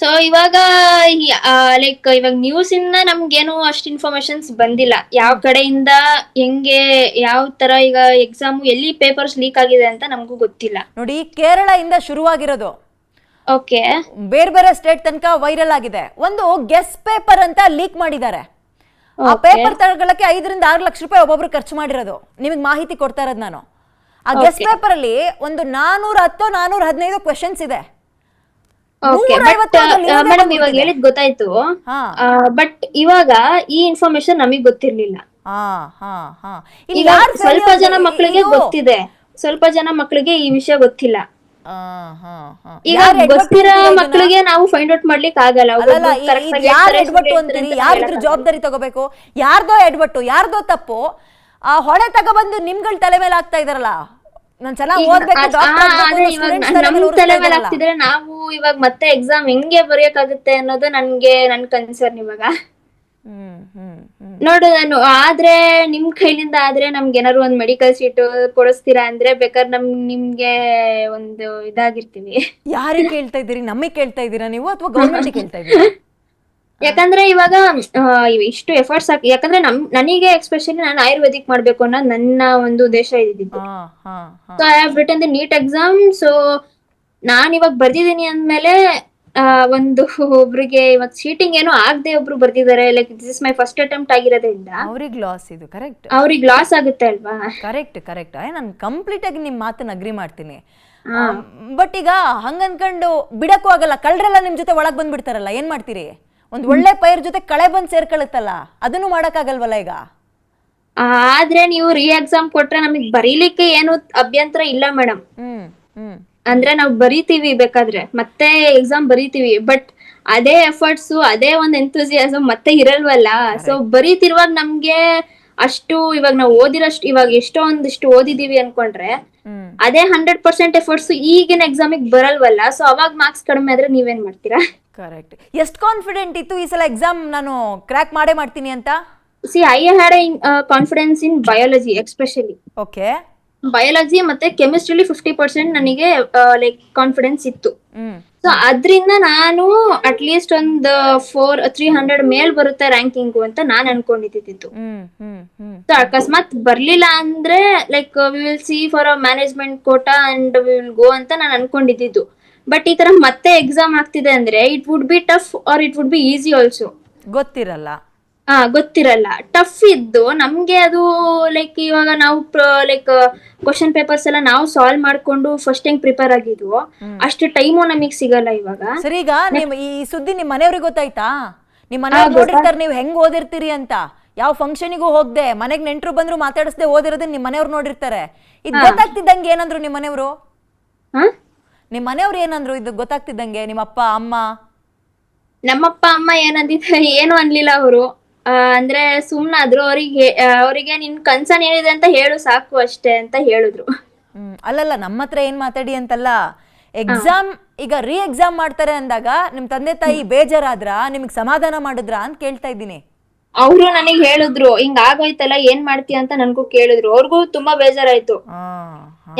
S3: ಸೊ ಇವಾಗ ಲೈಕ್ ಇವಾಗ ನ್ಯೂಸ್ ಇಂದ ನಮ್ಗೇನು ಅಷ್ಟು ಇನ್ಫಾರ್ಮೇಶನ್ಸ್ ಬಂದಿಲ್ಲ, ಯಾವ ಕಡೆಯಿಂದ ಹೆಂಗೆ ಯಾವ ತರ ಈಗ ಎಕ್ಸಾಮ್ ಎಲ್ಲಿ ಪೇಪರ್ಸ್ ಲೀಕ್ ಆಗಿದೆ ಅಂತ ನಮಗೂ ಗೊತ್ತಿಲ್ಲ.
S2: ನೋಡಿ, ಕೇರಳ ಇಂದ ಶುರುವಾಗಿರೋದು,
S3: ಓಕೆ,
S2: ಬೇರೆ ಬೇರೆ ಸ್ಟೇಟ್ ತನಕ ವೈರಲ್ ಆಗಿದೆ. ಒಂದು ಗೆಸ್ ಪೇಪರ್ ಅಂತ ಲೀಕ್ ಮಾಡಿದ್ದಾರೆ. ಆ ಪೇಪರ್ ತಗೊಳ್ಳಕ್ಕೆ 5 ರಿಂದ 6 ಲಕ್ಷ ರೂಪಾಯಿ ಒಬ್ಬೊಬ್ರು ಖರ್ಚು ಮಾಡಿರೋದು. ನಿಮಗೆ ಮಾಹಿತಿ ಕೊಡ್ತಾ ಇರೋದು ನಾನು. ಆ ಗೆಸ್ ಪೇಪರ್ ಅಲ್ಲಿ ಒಂದು 410 415 ಕ್ವೆಶನ್ಸ್ ಇದೆ.
S3: ಮೇಡಮ್ ಇವಾಗ ಹೇಳಿದ್ ಗೊತ್ತಾಯ್ತು, ಬಟ್ ಇವಾಗ ಈ ಇನ್ಫಾರ್ಮೇಶನ್ ನಮಗ್ ಗೊತ್ತಿರ್ಲಿಲ್ಲ. ಈಗ ಸ್ವಲ್ಪ ಜನ ಮಕ್ಕಳಿಗೆ ಗೊತ್ತಿದೆ, ಸ್ವಲ್ಪ ಜನ ಮಕ್ಕಳಿಗೆ ಈ ವಿಷಯ ಗೊತ್ತಿಲ್ಲ. ಈಗ ಗೊತ್ತಿರೋ ಮಕ್ಕಳಿಗೆ ನಾವು ಫೈಂಡ್ ಔಟ್ ಮಾಡ್ಲಿಕ್ಕೆ ಆಗಲ್ಲ.
S2: ಯಾರಿದ್ರ ಜವಾಬ್ದಾರಿ ತಗೋಬೇಕು? ಯಾರ್ದೋ ಎಡ್ವಟ್ಟು, ಯಾರ್ದೋ ತಪ್ಪು, ಆ ಹೊಣೆ ತಗೊಬಂದು ನಿಮ್ಗಳ ತಲೆ ಮೇಲೆ ಆಗ್ತಾ ಇದಾರಲ್ಲ. ನಾನ್ ಚೆನ್ನಾಗಿ ಓದ್ಬೇಕು,
S3: ತಲೆ ಮೇಲೆ ಆಗ್ತಿದ್ರೆ ನಾವು ಇವಾಗ ಮತ್ತೆ ಎಕ್ಸಾಮ್ ಹೆಂಗೆ ಬರೆಯಕ್ಕಾಗುತ್ತೆ ಅನ್ನೋದು ನನ್ ಕನ್ಸರ್ನ್ ಇವಾಗ. ನೋಡು, ನಾನು ಆದ್ರೆ ನಿಮ್ ಕೈಲಿಂದ ಆದ್ರೆ ನಮ್ಗೆ ಏನಾದ್ರು ಒಂದ್ ಮೆಡಿಕಲ್ ಸೀಟ್ ಕೊಡಿಸ್ತೀರಾ ಅಂದ್ರೆ ಬೇಕಾದ್ರೆ ನಿಮ್ಗೆ ಒಂದು ಇದಾಗಿರ್ತೀವಿ.
S2: ಯಾರಿಗೆ ಕೇಳ್ತಾ ಇದ್ದೀರಿ? ನಮಗೆ ಕೇಳ್ತಾ ಇದ್ದೀರಾ ನೀವು ಅಥವಾ ಗೌರ್ಮೆಂಟ್ ಕೇಳ್ತಾ ಇದ್ದೀರಾ?
S3: ಯಾಕಂದ್ರೆ ಇವಾಗ ಇಷ್ಟು ಎಫರ್ಟ್ಸ್ ಹಾಕಿ, ಯಾಕಂದ್ರೆ ನನಗೆ ಎಕ್ಸ್ಪೆಷಲಿ ನಾನು ಆಯುರ್ವೇದಿಕ್ ಮಾಡ್ಬೇಕು ಅನ್ನೋದು ನನ್ನ ಒಂದು ಉದ್ದೇಶ ಇದ್ದಿದ್ದು. So I have written the NEET exam. So ನಾನ್ ಇವಾಗ ಬರ್ದಿದ್ದೀನಿ ಅಂದ್ಮೇಲೆ ಒಂದು ಒಬ್ರಿಗೆ ಇವಾಗ ಚೀಟಿಂಗ್ ಏನೋ ಆಗದೆ ಒಬ್ರು ಬರ್ದಿದ್ದಾರೆ, like this is my first attempt ಆಗಿರೋದ್ರಿಂದ
S2: ಅವ್ರಿಗೆ ಲಾಸ್. ಇದು ಕರೆಕ್ಟ್,
S3: ಅವ್ರಿಗೆ ಲಾಸ್ ಆಗುತ್ತೆ ಅಲ್ವಾ?
S2: ಕರೆಕ್ಟ್. ನಾನು ಕಂಪ್ಲೀಟ್ ಆಗಿ ನಿಮ್ ಮಾತನ್ನ ಅಗ್ರಿ ಮಾಡ್ತೀನಿ. ಬಟ್ ಈಗ ಹಂಗ ಅನ್ಕೊಂಡು ಬಿಡಕ್ಕೂ ಆಗಲ್ಲ. ಕಳ್ರೆಲ್ಲ ನಿಮ್ ಜೊತೆ ಒಳಗ್ ಬಂದ್ಬಿಡ್ತಾರಲ್ಲ, ಏನ್ ಮಾಡ್ತೀರಿ? ಒಂದ್ ಒಳ್ಳೆ ಪೈರ್ ಜೊತೆ ಕಳೆ ಬಂದ್ ಸೇರ್ಕೊಳ್ಳುತ್ತಲ್ಲ, ಅದನ್ನು ಮಾಡಕ್ ಆಗಲ್ವಲ್ಲ ಈಗ?
S3: ಆದ್ರೆ ನೀವು ರೀ ಎಕ್ಸಾಮ್ ಕೊಟ್ರೆ ನಮಗ್ ಬರೀಲಿಕ್ಕೆ ಏನು ಅಭ್ಯಂತರ ಇಲ್ಲ ಮೇಡಮ್. ಅಂದ್ರೆ ನಾವು ಬರೀತೀವಿ, ಬೇಕಾದ್ರೆ ಮತ್ತೆ ಎಕ್ಸಾಮ್ ಬರೀತೀವಿ, ಬಟ್ ಅದೇ ಎಫರ್ಟ್ಸ್ ಅದೇ ಒಂದ್ ಎಂಥೂಸಿಯಾಸಮ್ ಮತ್ತೆ ಇರಲ್ವಲ್ಲ. ಸೊ ಬರೀತಿರುವಾಗ ನಮ್ಗೆ ಅಷ್ಟು ಇವಾಗ ನಾವು ಓದಿರಷ್ಟು ಇವಾಗ ಎಷ್ಟೋ ಒಂದಿಷ್ಟು ಓದಿದೀವಿ ಅನ್ಕೊಂಡ್ರೆ ಅದೇ 100% ಎಫರ್ಟ್ಸ್ ಈಗಿನ ಎಕ್ಸಾಮಿಗೆ ಬರಲ್ವಲ್ಲ. ಸೊ ಅವಾಗ ಮಾರ್ಕ್ಸ್ ಕಡಿಮೆ ಆದ್ರೆ ನೀವೇನ್ ಮಾಡ್ತೀರಾ?
S2: ಕರೆಕ್ಟ್. ಎಷ್ಟು ಕಾನ್ಫಿಡೆಂಟ್ ಇತ್ತು ಈ ಸಲ ಎಕ್ಸಾಮ್ ನಾನು ಕ್ರ್ಯಾಕ್ ಮಾಡೇ ಮಾಡ್ತೀನಿ ಅಂತ?
S3: C I had confidence in biology especially.
S2: Okay.
S3: Biology ಮತ್ತೆ ಕೆಮಿಸ್ಟ್ರಿಲಿ 50% ನನಗೆ ಲೈಕ್ ಕಾನ್ಫಿಡೆನ್ಸ್ ಇತ್ತು. ಸೊ ಅದ್ರಿಂದ ನಾನು ಅಟ್ ಲೀಸ್ಟ್ ಒಂದು 300 ಮೇಲ್ ಬರುತ್ತೆ ರ್ಯಾಂಕಿಂಗು ಅಂತ ನಾನ್ ಅನ್ಕೊಂಡಿದ್ದು. ಸೊ ಅಕಸ್ಮಾತ್ ಬರ್ಲಿಲ್ಲ ಅಂದ್ರೆ like we will see for a management quota and we will go ಅಂತ ನಾನು ಅನ್ಕೊಂಡಿದ್ದು. ಬಟ್ ಈ ತರ ಮತ್ತೆ ಎಕ್ಸಾಮ್ ಆಗ್ತಿದೆ ಅಂದ್ರೆ it would be tough R it would be easy also.
S2: ಗೊತ್ತಿರಲ್ಲ.
S3: ಟಫ್ ಇದ್ದು ನಮ್ಗೆ ಅದು ಲೈಕ್ ಇವಾಗ ನಾವು ಲೈಕ್ ಕ್ವಶನ್ ಪೇಪರ್ಸ್ ಎಲ್ಲ ನಾವು ಸಾಲ್ವ್ ಮಾಡ್ಕೊಂಡು ಫಸ್ಟ್ ಹೆಂಗ್ ಪ್ರಿಪೇರ್ ಆಗಿದ್ವು ಅಷ್ಟು ಟೈಮು ನಮಗ್ ಸಿಗಲ್ಲ ಇವಾಗ.
S2: ಸರಿ, ಈಗ ಈ ಸುದ್ದಿ ನಿಮ್ ಮನೆಯವ್ರಿಗೆ ಗೊತ್ತಾಯ್ತಾ? ನಿಮ್ ಮನೆಯವ್ರು ನೋಡಿರ್ತಾರೆ ನೀವು ಹೆಂಗ್ ಓದಿರ್ತೀರಿ ಅಂತ. ಯಾವ ಫಂಕ್ಷನಿಗೂ ಹೋಗ್ದೆ, ಮನೆಗ್ ನೆಂಟ್ರು ಬಂದ್ರು ಮಾತಾಡಿಸ್ದೆ ಓದಿರೋದನ್ನ ನಿಮ್ ಮನೆಯವ್ರು ನೋಡಿರ್ತಾರೆ. ಇದು ಗೊತ್ತಾಗ್ತಿದ್ದಂಗೆ ಏನಂದ್ರು ನಿಮ್ ಮನೆಯವರು? ನಿಮ್ ಮನೆಯವ್ರು ಏನಂದ್ರು ಇದು ಗೊತ್ತಾಗ್ತಿದ್ದಂಗೆ? ನಿಮ್ಮ ಅಪ್ಪ ಅಮ್ಮ?
S3: ನಮ್ಮಪ್ಪ ಅಮ್ಮ ಏನಂದಿದ್ದಾರೆ? ಏನು ಅನ್ಲಿಲ್ಲ ಅವರು. ಅಂದ್ರೆ ಸುಮ್ನಾದ್ರು ಅವರಿಗೆ ನಿನ್ ಕನ್ಸರ್ನ್ ಏನಿದೆ ಅಂತ ಹೇಳು ಸಾಕು ಅಷ್ಟೇ ಅಂತ ಹೇಳಿದ್ರು.
S2: ಅಲ್ಲಲ್ಲ ನಮ್ಮ ಹತ್ರ ಏನ್ ಮಾತಾಡಿ ಅಂತಲ್ಲ, ಎಕ್ಸಾಮ್ ಈಗ ರೀ ಎಕ್ಸಾಮ್ ಮಾಡ್ತಾರೆ ಅಂದಾಗ ನಿಮ್ ತಂದೆ ತಾಯಿ ಬೇಜಾರಾದ್ರ, ನಿಮ್ಗೆ ಸಮಾಧಾನ ಮಾಡಿದ್ರಾ ಅಂತ ಕೇಳ್ತಾ ಇದ್ದೀನಿ.
S3: ಅವರು ನನಗ್ ಹೇಳಿದ್ರು ಹಿಂಗ್ ಆಗೋಯ್ತಲ್ಲ ಏನ್ ಮಾಡ್ತೀಯ ಅಂತ ನನ್ಗೂ ಕೇಳಿದ್ರು. ಅವ್ರಿಗೂ ತುಂಬಾ ಬೇಜಾರಾಯ್ತು.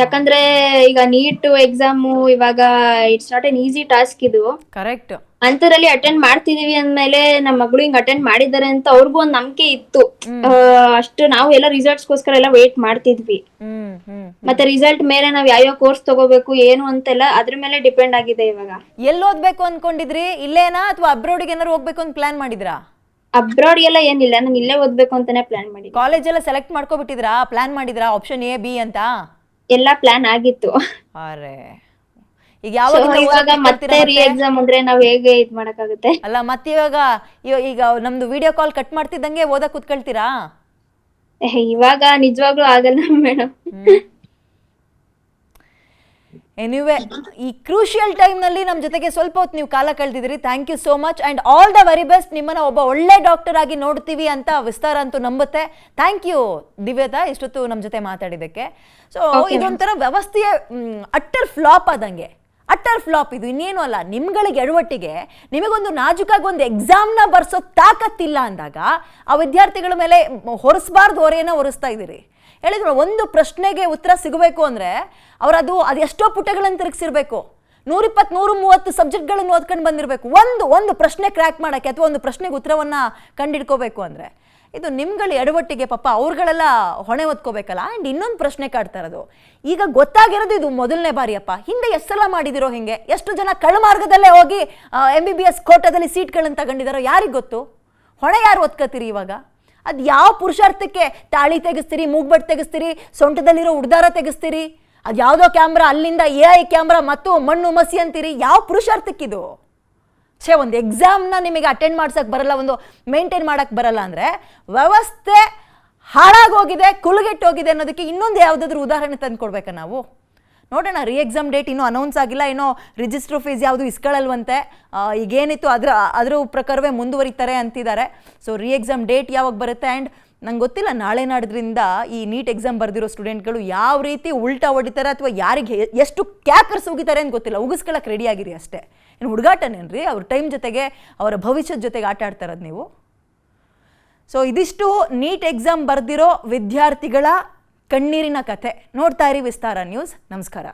S3: ಯಾಕಂದ್ರೆ ಈಗ ನೀಟ್ ಎಕ್ಸಾಮ್ ಇವಾಗ it's not an easy task ಇದು.
S2: ಕರೆಕ್ಟ್.
S3: ಅಂತರಲ್ಲಿ ಅಟೆಂಡ್ ಮಾಡ್ತಿದೀವಿ ಅಂದ್ಮೇಲೆ ನಮ್ಮ ಮಗಳು ಹಿಂಗ್ ಅಟೆಂಡ್ ಮಾಡಿದ್ದಾರೆ ಅಂತ ಅವ್ರಿಗೂ ಒಂದ್ ನಂಬಿಕೆ ಇತ್ತು. ಅಷ್ಟು ನಾವು ಎಲ್ಲ ರಿಸಲ್ಟ್ಸ್ಗೋಸ್ಕರ ಎಲ್ಲ ವೇಟ್ ಮಾಡ್ತಿದ್ವಿ. ಮತ್ತೆ ರಿಸಲ್ಟ್ ಮೇಲೆ ನಾವ್ ಯಾವ್ಯಾವ ಕೋರ್ಸ್ ತಗೋಬೇಕು ಏನು ಅಂತೆಲ್ಲ ಅದ್ರ ಮೇಲೆ ಡಿಪೆಂಡ್ ಆಗಿದೆ ಇವಾಗ.
S2: ಎಲ್ಲಿ ಓದ್ಬೇಕು ಅನ್ಕೊಂಡಿದ್ರಿ? ಇಲ್ಲೇನಾ ಅಥವಾ ಅಬ್ರಾಡ್ಗೆ ಏನಾರು ಹೋಗ್ಬೇಕು ಅಂತ ಪ್ಲಾನ್ ಮಾಡಿದ್ರಾ?
S3: ಅಬ್ರಾಡ್ ಎಲ್ಲ ಏನಿಲ್ಲ, ನಾನು ಇಲ್ಲೇ ಓದ್ಬೇಕು ಅಂತಾನೆ ಪ್ಲಾನ್ ಮಾಡಿದ್ದೆ.
S2: ಕಾಲೇಜ್ ಎಲ್ಲ ಸೆಲೆಕ್ಟ್ ಮಾಡ್ಕೊಬಿಟ್ಟಿದ್ರಾ? ಪ್ಲಾನ್ ಮಾಡಿದ್ರಾ ಆಪ್ಷನ್ ಎ ಬಿ ಅಂತ?
S3: ಎಲ್ಲ ಪ್ಲಾನ್ ಆಗಿತ್ತು.
S2: ಅರೆ ಈಗ ಯಾವಾಗ
S3: ಮತ್ತೆ ರೀ ಎಕ್ಸಾಮ್ ಅಂದ್ರೆ ನಾವ್ ಹೇಗೆ ಇದ್ ಮಾಡಕ್ಕಾಗುತ್ತೆ?
S2: ಅಲ್ಲ ಮತ್ತೆ ಈಗ ನಮ್ದು ವಿಡಿಯೋ ಕಾಲ್ ಕಟ್ ಮಾಡ್ತಿದ್ದಂಗೆ ಓದಕ್ ಕೂತ್ಕೊಳ್ತೀರಾ?
S3: ಇವಾಗ ನಿಜವಾಗ್ಲೂ ಆಗಲ್ಲ ಮೇಡಮ್.
S2: ಎನಿವೆ, ಈ ಕ್ರೂಷಿಯಲ್ ಟೈಮ್ ನಲ್ಲಿ ನಮ್ಮ ಜೊತೆಗೆ ಸ್ವಲ್ಪ ಹೊತ್ತು ನೀವು ಕಾಲ ಕಳೆದಿದ್ರಿ. Thank you so much and all the very best. ನಿಮ್ಮನ್ನ ಒಬ್ಬ ಒಳ್ಳೆ ಡಾಕ್ಟರ್ ಆಗಿ ನೋಡ್ತೀವಿ ಅಂತ ವಿಸ್ತಾರ ಅಂತೂ ನಂಬುತ್ತೆ. ಥ್ಯಾಂಕ್ ಯು ದಿವ್ಯತಾ, ಇಷ್ಟೊತ್ತು ನಮ್ಮ ಜೊತೆ ಮಾತಾಡಿದ್ದಕ್ಕೆ. ಸೊ ಇದೊಂಥರ ವ್ಯವಸ್ಥೆಯ ಅಟ್ಟರ್ ಫ್ಲಾಪ್ ಆದಂಗೆ, ಅಟ್ಟರ್ ಫ್ಲಾಪ್ ಇದು, ಇನ್ನೇನು ಅಲ್ಲ. ನಿಮ್ಗಳಿಗೆ ಎಡವಟ್ಟಿಗೆ ನಿಮಗೊಂದು ನಾಜುಕಾಗಿ ಒಂದು ಎಕ್ಸಾಮ್ನ ಬರ್ಸೋ ತಾಕತ್ತಿಲ್ಲ ಅಂದಾಗ ಆ ವಿದ್ಯಾರ್ಥಿಗಳ ಮೇಲೆ ಹೊರಿಸಬಾರ್ದು ಹೊರೆಯನ್ನ ಹೊರಿಸ್ತಾ ಇದ್ದೀರಿ. ಹೇಳಿದ್ರು ಒಂದು ಪ್ರಶ್ನೆಗೆ ಉತ್ತರ ಸಿಗಬೇಕು ಅಂದರೆ ಅದು ಎಷ್ಟೋ ಪುಟಗಳನ್ನು ತಿರುಗಿಸಿರ್ಬೇಕು, 120-130 ಸಬ್ಜೆಕ್ಟ್ಗಳನ್ನು ಓದ್ಕೊಂಡು ಬಂದಿರಬೇಕು ಒಂದು ಪ್ರಶ್ನೆ ಕ್ರ್ಯಾಕ್ ಮಾಡೋಕ್ಕೆ, ಅಥವಾ ಒಂದು ಪ್ರಶ್ನೆಗೆ ಉತ್ತರವನ್ನು ಕಂಡಿಡ್ಕೋಬೇಕು ಅಂದರೆ. ಇದು ನಿಮ್ಗಳ ಎಡವಟ್ಟಿಗೆ ಪಾಪ ಅವ್ರುಗಳೆಲ್ಲ ಹೊಣೆ ಹೊತ್ಕೋಬೇಕಲ್ಲ. ಆ್ಯಂಡ್ ಇನ್ನೊಂದು ಪ್ರಶ್ನೆ ಕಾಡ್ತಾ ಇರೋದು, ಈಗ ಗೊತ್ತಾಗಿರೋದು ಇದು ಮೊದಲನೇ ಬಾರಿಯಪ್ಪ, ಹಿಂದೆ ಎಷ್ಟು ಸಲ ಮಾಡಿದಿರೋ ಹಿಂಗೆ? ಎಷ್ಟು ಜನ ಕಳ್ಳಮಾರ್ಗದಲ್ಲೇ ಹೋಗಿ MBBS ಕೋಟಾದಲ್ಲಿ ಸೀಟ್ಗಳನ್ನು ತಗೊಂಡಿದ್ದಾರೋ ಯಾರಿಗೆ ಗೊತ್ತು? ಹೊಣೆ ಯಾರು ಒತ್ಕೋತೀರಿ ಇವಾಗ? ಅದು ಯಾವ ಪುರುಷಾರ್ಥಕ್ಕೆ ತಾಳಿ ತೆಗಿಸ್ತೀರಿ, ಮೂಗ್ಬಟ್ಟು ತೆಗಿಸ್ತೀರಿ, ಸೊಂಟದಲ್ಲಿರೋ ಉಡ್ದಾರ ತೆಗಿಸ್ತೀರಿ, ಅದು ಯಾವುದೋ ಕ್ಯಾಮ್ರಾ ಅಲ್ಲಿಂದ AI ಕ್ಯಾಮ್ರಾ ಮತ್ತು ಮಣ್ಣು ಮಸಿ ಅಂತೀರಿ? ಯಾವ ಪುರುಷಾರ್ಥಕ್ಕಿದು? ಒಂದು ಎಕ್ಸಾಮ್ನ ನಿಮಗೆ ಅಟೆಂಡ್ ಮಾಡ್ಸಕ್ಕೆ ಬರಲ್ಲ, ಒಂದು ಮೇಂಟೈನ್ ಮಾಡೋಕ್ಕೆ ಬರಲ್ಲ ಅಂದರೆ ವ್ಯವಸ್ಥೆ ಹಾಳಾಗೋಗಿದೆ, ಕುಲಗೆಟ್ಟೋಗಿದೆ ಅನ್ನೋದಕ್ಕೆ ಇನ್ನೊಂದು ಯಾವುದಾದ್ರೂ ಉದಾಹರಣೆ ತಂದು ಕೊಡ್ಬೇಕಾ ನಾವು? ನೋಡೋಣ, ರೀ ಎಕ್ಸಾಮ್ ಡೇಟ್ ಇನ್ನೂ ಅನೌನ್ಸ್ ಆಗಿಲ್ಲ, ಏನೋ ರಿಜಿಸ್ಟ್ರ್ ಫೀಸ್ ಯಾವುದು ಇಸ್ಕೊಳ್ಳಲ್ವಂತೆ. ಈಗೇನಿತ್ತು ಅದ್ರ ಪ್ರಕಾರವೇ ಮುಂದುವರಿತಾರೆ ಅಂತಿದ್ದಾರೆ. ಸೊ ರೀ ಎಕ್ಸಾಮ್ ಡೇಟ್ ಯಾವಾಗ ಬರುತ್ತೆ? ಆ್ಯಂಡ್ ನಂಗೆ ಗೊತ್ತಿಲ್ಲ ನಾಳೆ ನಾಡಿದ್ರಿಂದ ಈ ನೀಟ್ ಎಕ್ಸಾಮ್ ಬರೆದಿರೋ ಸ್ಟೂಡೆಂಟ್ಗಳು ಯಾವ ರೀತಿ ಉಲ್ಟಾ ಹೊಡಿತಾರೆ ಅಥವಾ ಯಾರಿಗೆ ಎಷ್ಟು ಕ್ಯಾಕರ್ಸ್ ಉಗಿತಾರೆ ಅಂತ ಗೊತ್ತಿಲ್ಲ. ಉಗಿಸ್ಕೊಳ್ಳೋಕೆ ರೆಡಿ ಆಗಿರಿ ಅಷ್ಟೇ. ಏನು ಹುಡುಗಾಟನೇನ್ರಿ? ಅವ್ರ ಟೈಮ್ ಜೊತೆಗೆ ಅವರ ಭವಿಷ್ಯದ ಜೊತೆಗೆ ಆಟ ಆಡ್ತಾ ಇರೋದು ನೀವು. ಸೊ ಇದಿಷ್ಟು ನೀಟ್ ಎಕ್ಸಾಮ್ ಬರೆದಿರೋ ವಿದ್ಯಾರ್ಥಿಗಳ ಕಣ್ಣೀರಿನ ಕಥೆ. ನೋಡ್ತಾ ಇರಿ ವಿಸ್ತಾರ ನ್ಯೂಸ್. ನಮಸ್ಕಾರ.